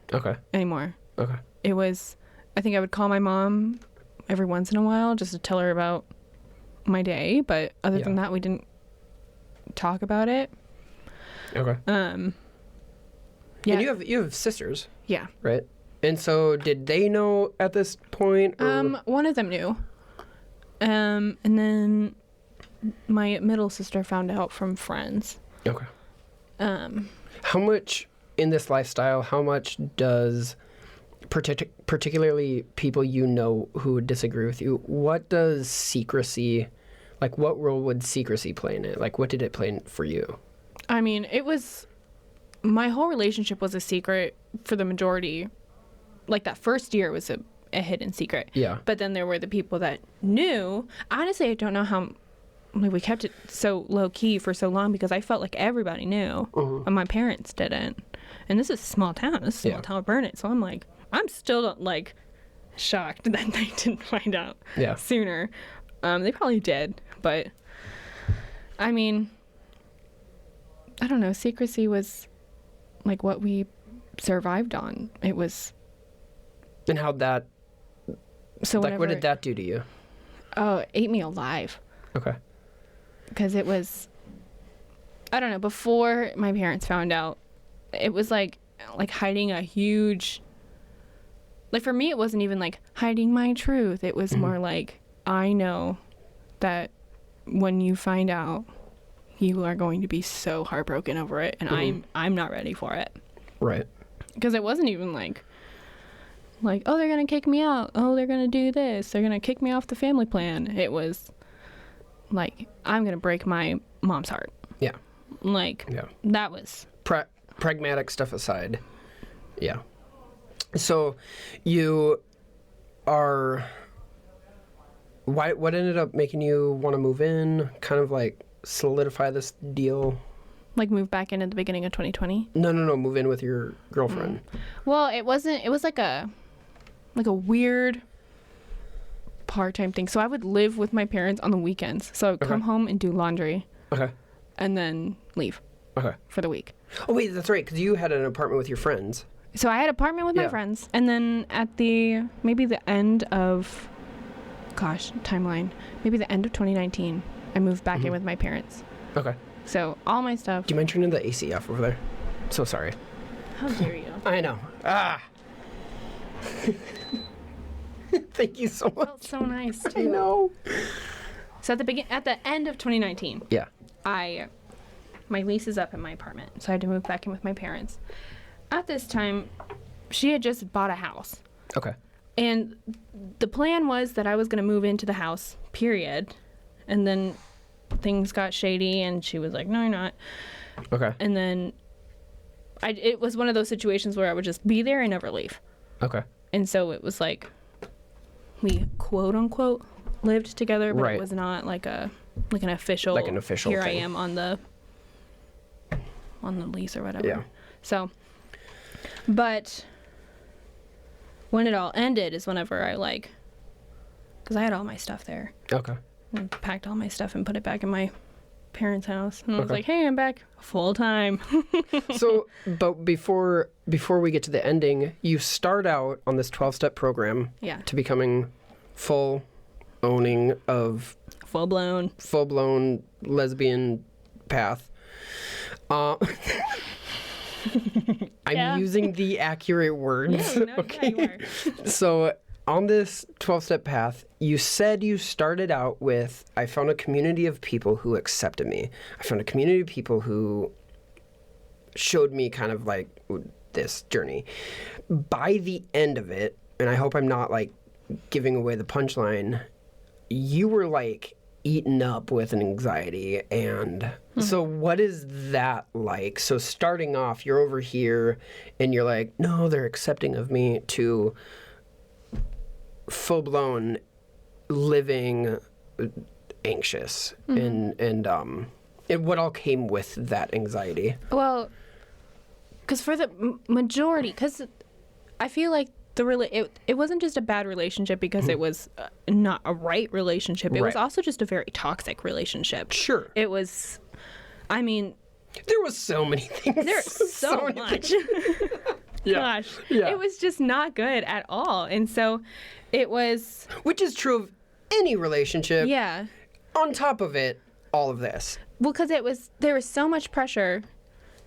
anymore. Okay. It was, I think I would call my mom every once in a while just to tell her about my day. But other than that, we didn't talk about it. Okay. Yeah. And you have sisters, Yeah. right? And so did they know at this point? Or? One of them knew. And then my middle sister found out from friends. Okay. How much in this lifestyle, how much does particularly people you know who would disagree with you, what does secrecy, like what role would secrecy play in it? Like what did it play in for you? I mean, my whole relationship was a secret for the majority. Like that first year was a hidden secret. Yeah. But then there were the people that knew. Honestly, I don't know how we kept it so low key for so long because I felt like everybody knew, and my parents didn't. And this is a small town. This is a small town of Burnett. So I'm like, I'm still like shocked that they didn't find out sooner. They probably did, but I mean, I don't know. Secrecy was like what we survived on. It was. And how'd that? So like, what did that do to you? Oh, it ate me alive. Okay. Because it was, I don't know. Before my parents found out, it was like hiding a huge. Like for me, it wasn't even like hiding my truth. It was more like, I know that when you find out, you are going to be so heartbroken over it, and I'm not ready for it. Right. Because it wasn't even like, oh, they're gonna kick me out. Oh, they're gonna do this. They're gonna kick me off the family plan. It was like, I'm gonna break my mom's heart. Yeah. Like, that was pragmatic stuff aside. Yeah. So, you are. What ended up making you want to move in? Kind of like solidify this deal. Like move back in at the beginning of 2020? No. Move in with your girlfriend. Well, it wasn't. It was like a weird part-time thing. So I would live with my parents on the weekends. So I would come home and do laundry. Okay. And then leave. Okay. For the week. Oh wait, that's right. Because you had an apartment with your friends. So I had an apartment with my friends, and then at maybe the end of, timeline. Maybe the end of 2019, I moved back in with my parents. Okay. So all my stuff. Do you mind turning the AC off over there? So sorry. How dare you? I know. Thank you so much. Felt so nice too. I know. So at the end of 2019. Yeah. My lease is up in my apartment, so I had to move back in with my parents. At this time, she had just bought a house. Okay. And the plan was that I was going to move into the house, period. And then things got shady, and she was like, no, you're not. Okay. And then it was one of those situations where I would just be there and never leave. Okay. And so it was like we quote unquote lived together, but it was not like an official. Like an official. Here thing. I am on the lease or whatever. Yeah. So, but when it all ended is whenever because I had all my stuff there. Okay. And packed all my stuff and put it back in my parents' house. And I was like, hey, I'm back full time. So, but before we get to the ending, you start out on this 12-step program to becoming full owning of full-blown lesbian path. I'm using the accurate words. Yeah, no, okay. Yeah, you are. So on this 12-step path, you said you started out with, I found a community of people who accepted me. I found a community of people who showed me kind of like this journey. By the end of it, and I hope I'm not like giving away the punchline, you were like eaten up with an anxiety. And so what is that like? So starting off, you're over here and you're like, no, they're accepting of me, to full-blown living anxious and what all came with that anxiety? Well, because for the majority, because I feel like it wasn't just a bad relationship because it was not a right relationship. It was also just a very toxic relationship. Sure. It was, I mean... There was so many things. There's so much. Gosh. Yeah. It was just not good at all. And so it was... Which is true of any relationship. Yeah. On top of it, all of this. Well, because there was so much pressure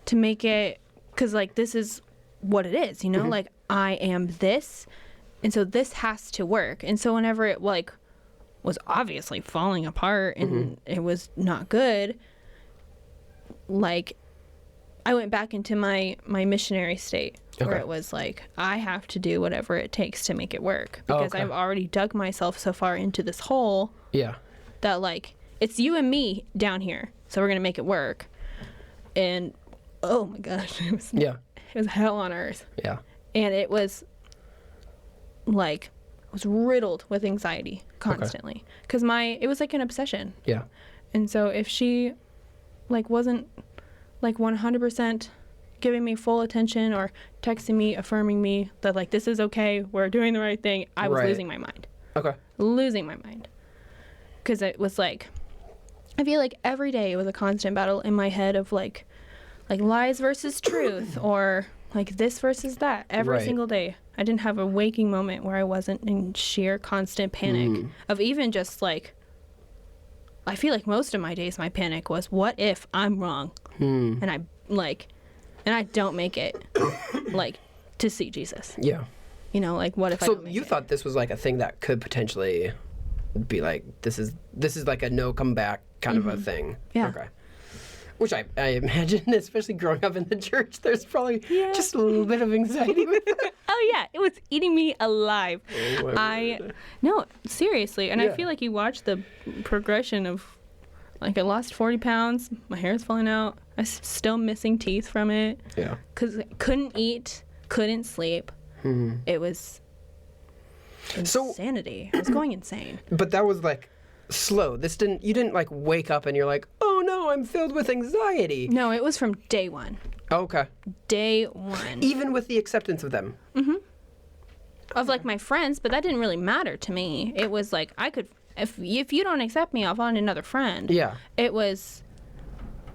to make it, because like this is what it is, you know, like I am this, and so this has to work. And so whenever it like was obviously falling apart and it was not good, like I went back into my missionary state where it was like, I have to do whatever it takes to make it work, because I've already dug myself so far into this hole that like it's you and me down here, so we're gonna make it work. And oh my gosh, it was hell on earth. And it was like, I was riddled with anxiety constantly, because it was like an obsession. And so if she like wasn't like 100% giving me full attention or texting me, affirming me that like this is okay, we're doing the right thing, I was losing my mind. Losing my mind. Because it was like, I feel like every day it was a constant battle in my head of like lies versus truth, or like this versus that. Every single day I didn't have a waking moment where I wasn't in sheer constant panic of even just like, I feel like most of my days my panic was, what if I'm wrong and I don't make it like to see Jesus. You know, like what if I don't make you thought this was like a thing that could potentially be like, this is like a no come back kind of a thing. Which I imagine, especially growing up in the church, there's probably just a little bit of anxiety with it. Oh yeah, it was eating me alive. No, seriously. And I feel like you watch the progression of, like, I lost 40 pounds, my hair's falling out, I'm still missing teeth from it. Because I couldn't eat, couldn't sleep. It was insanity. I was going insane. But that was like slow. You didn't like wake up and you're like, oh no, I'm filled with anxiety. No, it was from day one. Day one. Even with the acceptance of them. Of like my friends, but that didn't really matter to me. It was like, I could, if you don't accept me, I'll find another friend. It was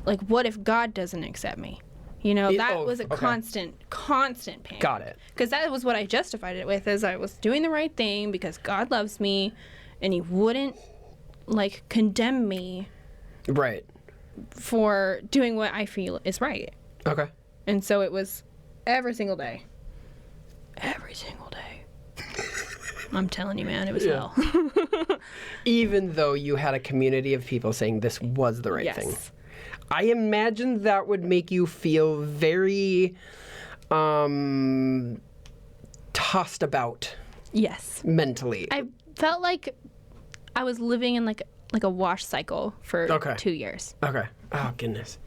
like, what if God doesn't accept me? You know, that was a constant pain. Got it. Because that was what I justified it with, is I was doing the right thing because God loves me and he wouldn't like condemn me for doing what I feel is right. And so it was every single day. I'm telling you, man, it was hell. Even though you had a community of people saying this was the right thing. I imagine that would make you feel very tossed about. Mentally. I felt like I was living in like a wash cycle for 2 years. Oh, goodness.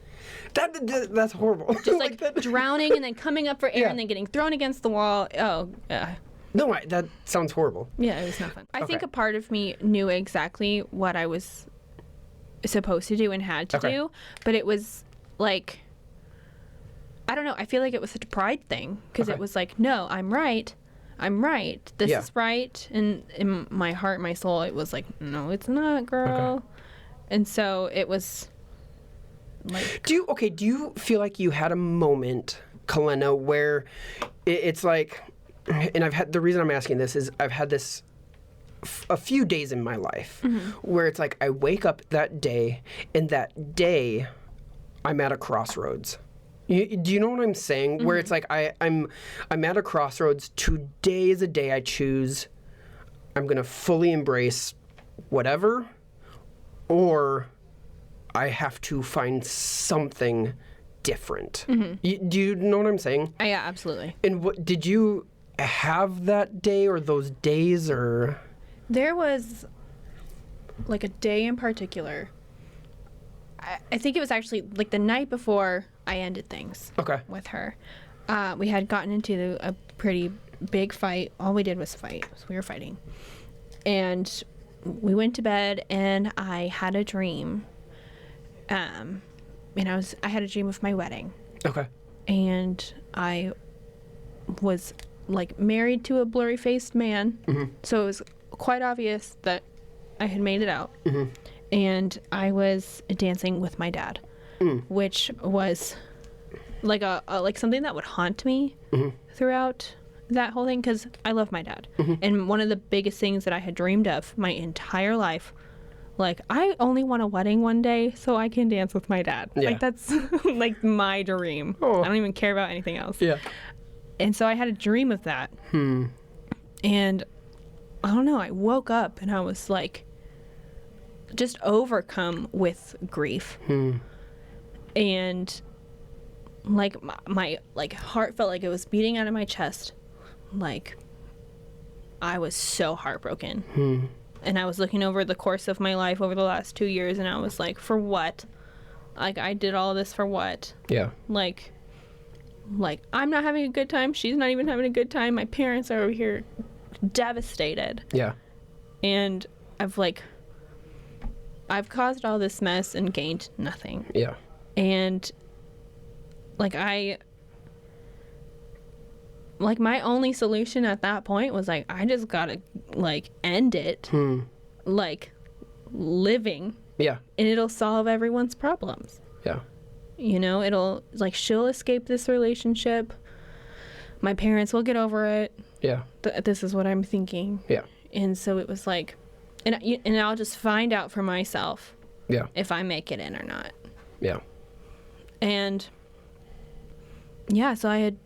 That's horrible. Just like drowning and then coming up for air and then getting thrown against the wall. Oh, yeah. No, that sounds horrible. Yeah, it was not fun. I think a part of me knew exactly what I was supposed to do and had to do, but it was like, I don't know, I feel like it was such a pride thing, because it was like, no, I'm right, this is right, and in my heart, my soul, it was like, no, it's not, girl. And so it was like, do you feel like you had a moment, Kalena, where it's like, and the reason I'm asking this is I've had this a few days in my life where it's like I wake up that day, and that day I'm at a crossroads. Do you know what I'm saying? Where it's like I'm at a crossroads. Today is a day I choose. I'm gonna fully embrace whatever, or I have to find something different. Do you know what I'm saying? Yeah, absolutely. And what did you have that day or those days, or? There was like a day in particular. I think it was actually like the night before I ended things with her. We had gotten into a pretty big fight. All we did was fight. So we were fighting. And we went to bed, and I had a dream. And I had a dream of my wedding. And I was like married to a blurry-faced man. So it was quite obvious that I had made it out. And I was dancing with my dad, which was like like something that would haunt me throughout that whole thing, because I love my dad. And one of the biggest things that I had dreamed of my entire life Like, I only want a wedding one day so I can dance with my dad. Yeah. Like, that's like my dream. Oh. I don't even care about anything else. Yeah. And so I had a dream of that. And I don't know, I woke up and I was like just overcome with grief. And like my like heart felt like it was beating out of my chest. Like I was so heartbroken. And I was looking over the course of my life over the last 2 years, and I was like, for what? Like, I did all this for what? Yeah. Like I'm not having a good time. She's not even having a good time. My parents are over here devastated. Yeah. And I've caused all this mess and gained nothing. Yeah. And my only solution at that point was like, I just gotta end it, living. Yeah. And it'll solve everyone's problems. Yeah. You know, it'll she'll escape this relationship. My parents will get over it. Yeah. This is what I'm thinking. Yeah. And so it was like, and I'll just find out for myself. Yeah. If I make it in or not. Yeah. And yeah, so I had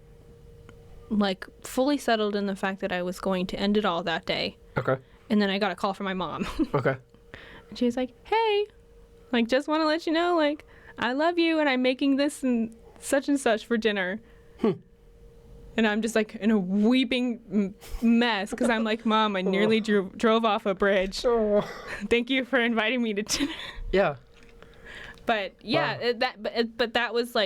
fully settled in the fact that I was going to end it all that day. Okay. And then I got a call from my mom. Okay. And she was like, hey, just want to let you know, I love you and I'm making this and such for dinner. And I'm just in a weeping mess because I'm like, Mom, I nearly drove off a bridge. Oh. Thank you for inviting me to dinner. Yeah. But yeah, wow. but that was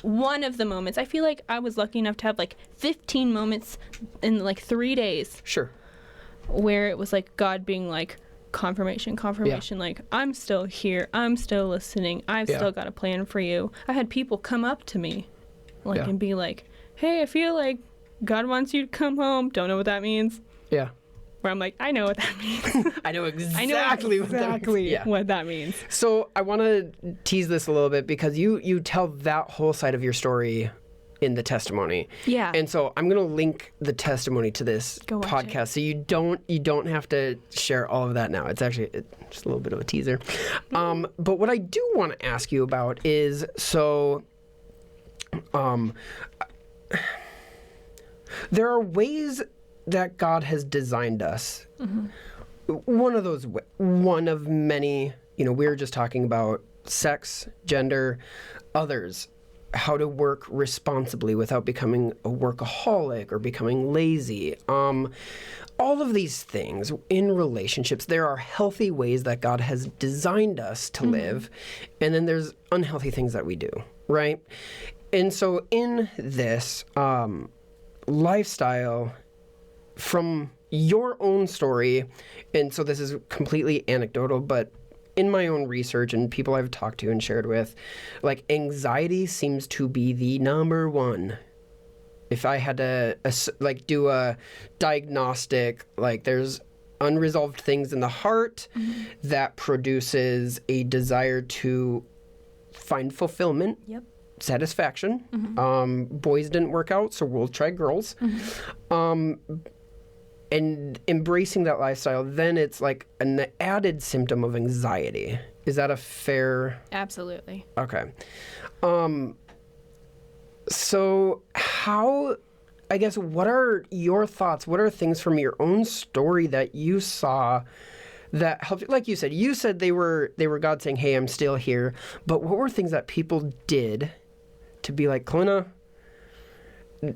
one of the moments. I feel like I was lucky enough to have 15 moments in 3 days. Sure. Where it was God being confirmation, yeah. I'm still here, I'm still listening, I've still got a plan for you. I had people come up to me and be like, hey, I feel like God wants you to come home. Don't know what that means. Yeah. Where I'm like, I know what that means. I know exactly what that means. So I want to tease this a little bit because you tell that whole side of your story in the testimony. Yeah. And so I'm going to link the testimony to this podcast. So you don't have to share all of that now. It's actually just a little bit of a teaser. But what I do want to ask you about is there are ways that God has designed us. One of many, we were just talking about sex, gender, others, how to work responsibly without becoming a workaholic or becoming lazy. All of these things in relationships, there are healthy ways that God has designed us to live, and then there's unhealthy things that we do, right? And so in this lifestyle, from your own story, and so this is completely anecdotal, but in my own research and people I've talked to and shared with, anxiety seems to be the number one. If I had to do a diagnostic, there's unresolved things in the heart that produces a desire to find fulfillment. Yep. Satisfaction. Boys didn't work out, so we'll try girls. And embracing that lifestyle, then it's an added symptom of anxiety. Is that a fair? Absolutely. Okay. So what are your thoughts? What are things from your own story that you saw that helped? Like you said they were God saying, hey, I'm still here. But what were things that people did to be like, Kalena,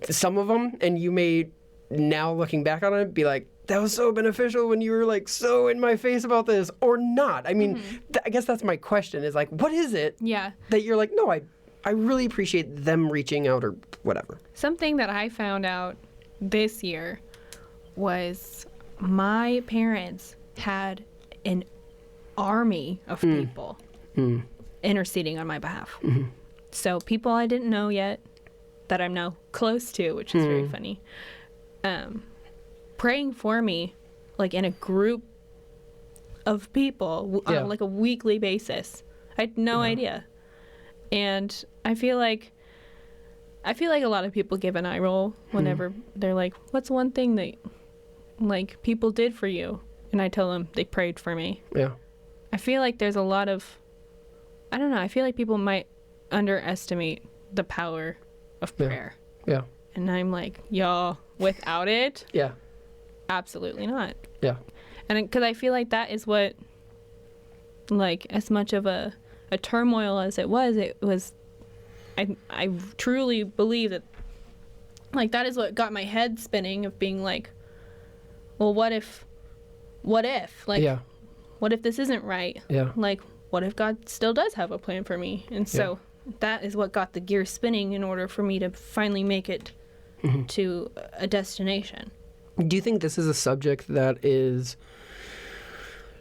some of them, and you may now looking back on it, be like, that was so beneficial when you were so in my face about this, or not. I mean, I guess that's my question is what is it that you're like, no, I really appreciate them reaching out or whatever. Something that I found out this year was my parents had an army of people interceding on my behalf. So people I didn't know yet that I'm now close to, which is very funny. Praying for me, in a group of people on a weekly basis. I had no idea. And I feel like a lot of people give an eye roll whenever they're like, what's one thing that people did for you? And I tell them they prayed for me. Yeah. I feel like there's a lot of, I don't know, I feel like people might underestimate the power of prayer. Yeah. And I'm like, y'all, without it, Yeah. absolutely not. Yeah. And because I feel like that is what, like, as much of a turmoil as it was, I truly believe that, like, that is what got my head spinning of being like, well, what if, like, Yeah. what if this isn't right? Yeah. Like, what if God still does have a plan for me? And so that is what got the gears spinning in order for me to finally make it to a destination. Do you think this is a subject that is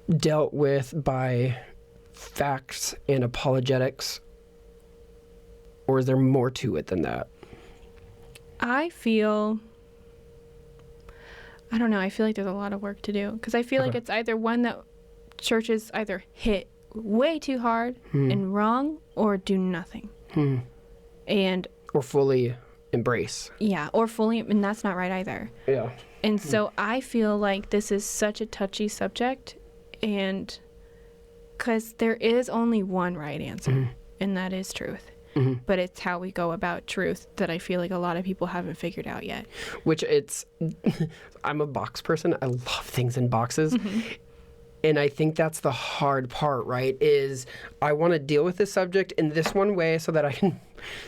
dealt with by facts and apologetics, or is there more to it than that? I don't know, I feel like there's a lot of work to do, because I feel like it's either one that churches either hit way too hard and wrong, or do nothing. And or fully embrace. Yeah, or fully, and that's not right either. Yeah. And so I feel like this is such a touchy subject, and because there is only one right answer, and that is truth. But it's how we go about truth that I feel like a lot of people haven't figured out yet. Which I'm a box person. I love things in boxes. And I think that's the hard part, right? Is I want to deal with this subject in this one way so that I can,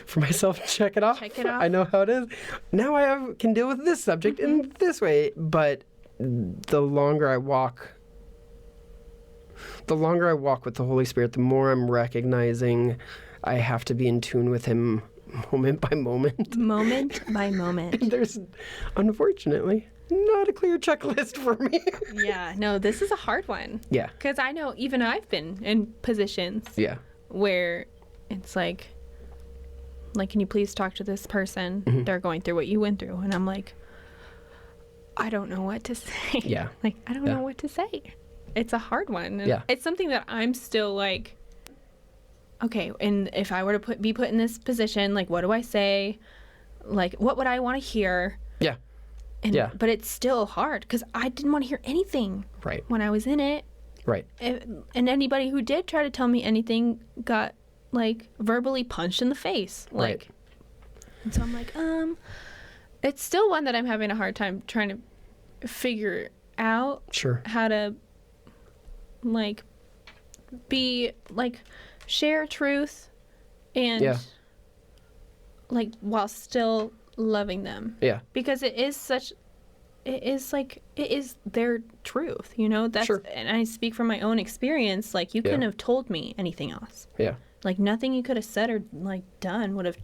for myself, check it off. I know how it is. Now can deal with this subject in this way. But the longer I walk with the Holy Spirit, the more I'm recognizing I have to be in tune with Him moment by moment. Moment by moment. There's, unfortunately, not a clear checklist for me. Yeah, no, this is a hard one. Yeah. Because I know even I've been in positions where it's like, can you please talk to this person? They're going through what you went through. And I'm like, I don't know what to say. Yeah. I don't know what to say. It's a hard one. And it's something that I'm still like, okay, and if I were to be put in this position, what do I say? What would I want to hear? Yeah. But it's still hard because I didn't want to hear anything when I was in it. Right. And anybody who did try to tell me anything got, verbally punched in the face. Right. And so I'm like, it's still one that I'm having a hard time trying to figure out. Sure. How to, be, share truth and, while still loving them. Yeah. Because it is their truth, that's, and I speak from my own experience. You couldn't have told me anything else. Yeah. Nothing you could have said or done would have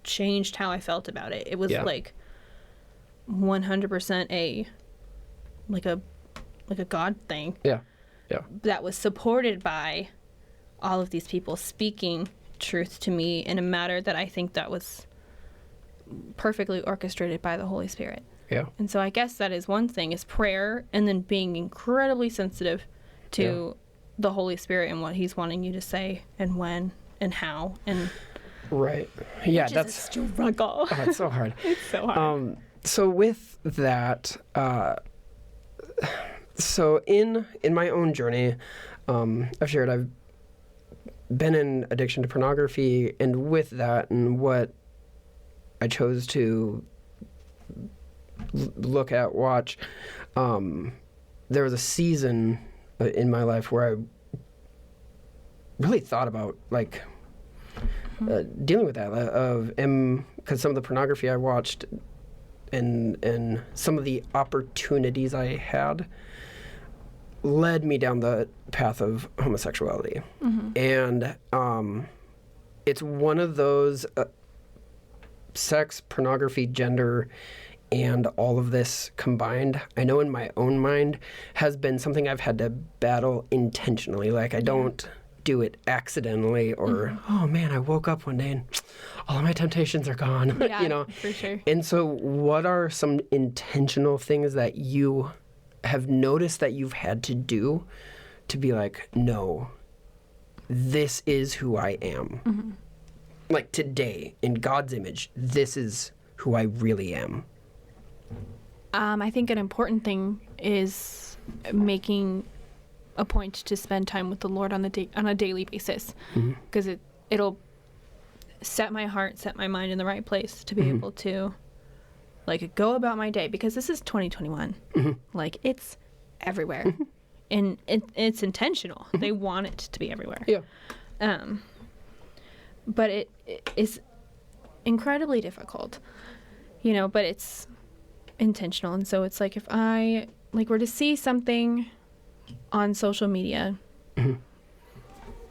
changed how I felt about it. It was 100% a God thing. Yeah. Yeah. That was supported by all of these people speaking truth to me in a manner that I think that was perfectly orchestrated by the Holy Spirit. Yeah. And so I guess that is one thing, is prayer, and then being incredibly sensitive to the Holy Spirit and what He's wanting you to say and when and how. And right. Yeah, that's a struggle. Oh, it's so hard. It's so hard. So with that, so in my own journey, I've shared I've been in addiction to pornography, and with that and what I chose to look at, watch, there was a season in my life where I really thought about dealing with that because some of the pornography I watched and some of the opportunities I had led me down the path of homosexuality. And it's one of those sex, pornography, gender, and all of this combined, I know in my own mind, has been something I've had to battle intentionally. I don't do it accidentally or, oh man, I woke up one day and all of my temptations are gone. Yeah, for sure. And so what are some intentional things that you have noticed that you've had to do to be no, this is who I am? Today, in God's image, this is who I really am. I think an important thing is making a point to spend time with the Lord on a daily basis, because it'll set my heart, set my mind in the right place to be able to like go about my day, because this is 2021. Like, it's everywhere. And it's intentional. They want it to be everywhere. Yeah. But it is incredibly difficult, you know, but it's intentional. And so it's like, if I like were to see something on social media,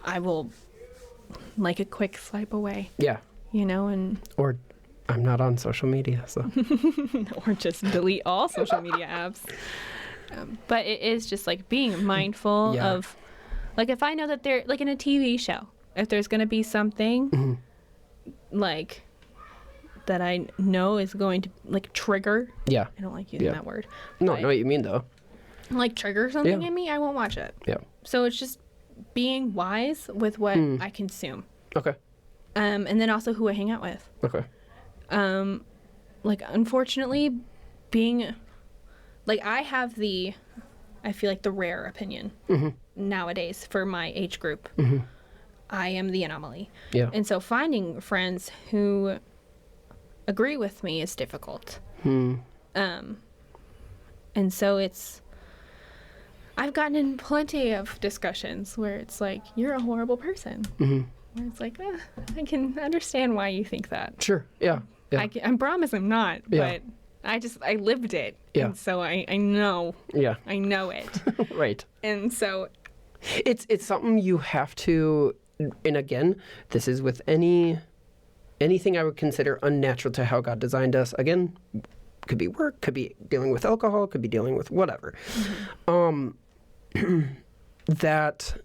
I will like a quick swipe away. Yeah. You know, and Or I'm not on social media, so. or just delete all social media apps. But it is just like being mindful of, like, if I know that they're like in a TV show, if there's going to be something like that I know is going to like trigger. Yeah. I don't like using that word. No, I know what you mean though. Like trigger something in me, I won't watch it. Yeah. So it's just being wise with what I consume. Okay. And then also who I hang out with. Okay. Like, unfortunately, being like, I feel like the rare opinion nowadays for my age group. I am the anomaly. Yeah. And so finding friends who agree with me is difficult. And so I've gotten in plenty of discussions where it's like, you're a horrible person. Where it's like, I can understand why you think that. Sure. Yeah. I promise I'm not, but I lived it. Yeah. And so I know. Yeah. I know it. Right. And so it's something you have to, and again, this is with anything I would consider unnatural to how God designed us. Again, could be work, could be dealing with alcohol, could be dealing with whatever. That,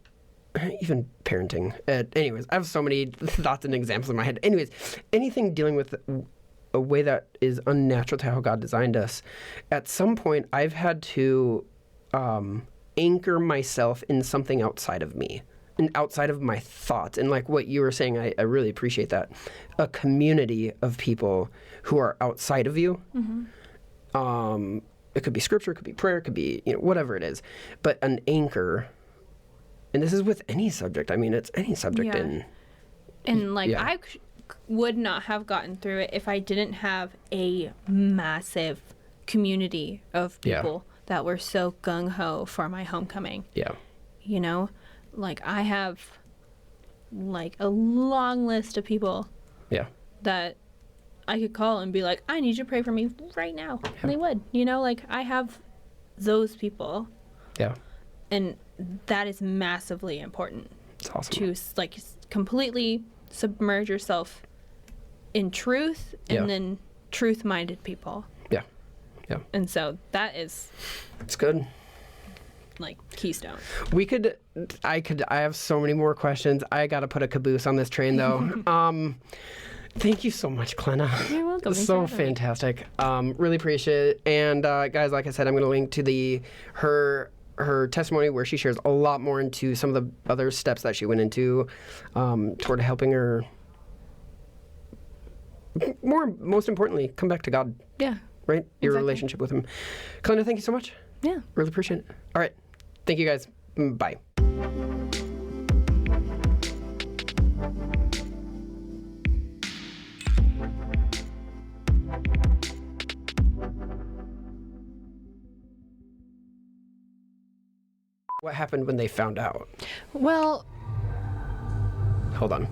even parenting. Anyways, I have so many thoughts and examples in my head. Anyways, anything dealing with a way that is unnatural to how God designed us, at some point I've had to anchor myself in something outside of me and outside of my thoughts. And like what you were saying, I really appreciate that. A community of people who are outside of you. It could be scripture, it could be prayer, it could be, whatever it is. But an anchor, and this is with any subject. I mean, it's any subject I would not have gotten through it if I didn't have a massive community of people that were so gung-ho for my homecoming. Yeah. You know, like, I have like a long list of people that I could call and be like, I need you to pray for me right now. Yeah. And they would, like, I have those people. Yeah. And that is massively important. It's awesome. To like completely submerge yourself in truth and then truth-minded people. Yeah. Yeah. And so it's good. Like keystone. I have so many more questions. I got to put a caboose on this train though. Thank you so much, Kalena. You're welcome. So fantastic. Really appreciate it. And guys, like I said, I'm going to link to her testimony where she shares a lot more into some of the other steps that she went into toward helping her, most importantly, come back to God. Yeah. Right? Your relationship with him. Kalena, thank you so much. Yeah. Really appreciate it. All right. Thank you, guys. Bye. What happened when they found out? Well, hold on.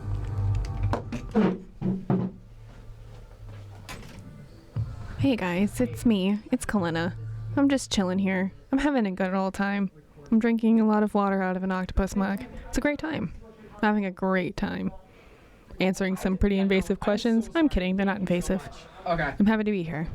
Hey guys, it's me. It's Kalena. I'm just chilling here. I'm having a good old time. I'm drinking a lot of water out of an octopus mug. It's a great time. I'm having a great time. Answering some pretty invasive questions. I'm kidding, they're not invasive. Okay. I'm happy to be here.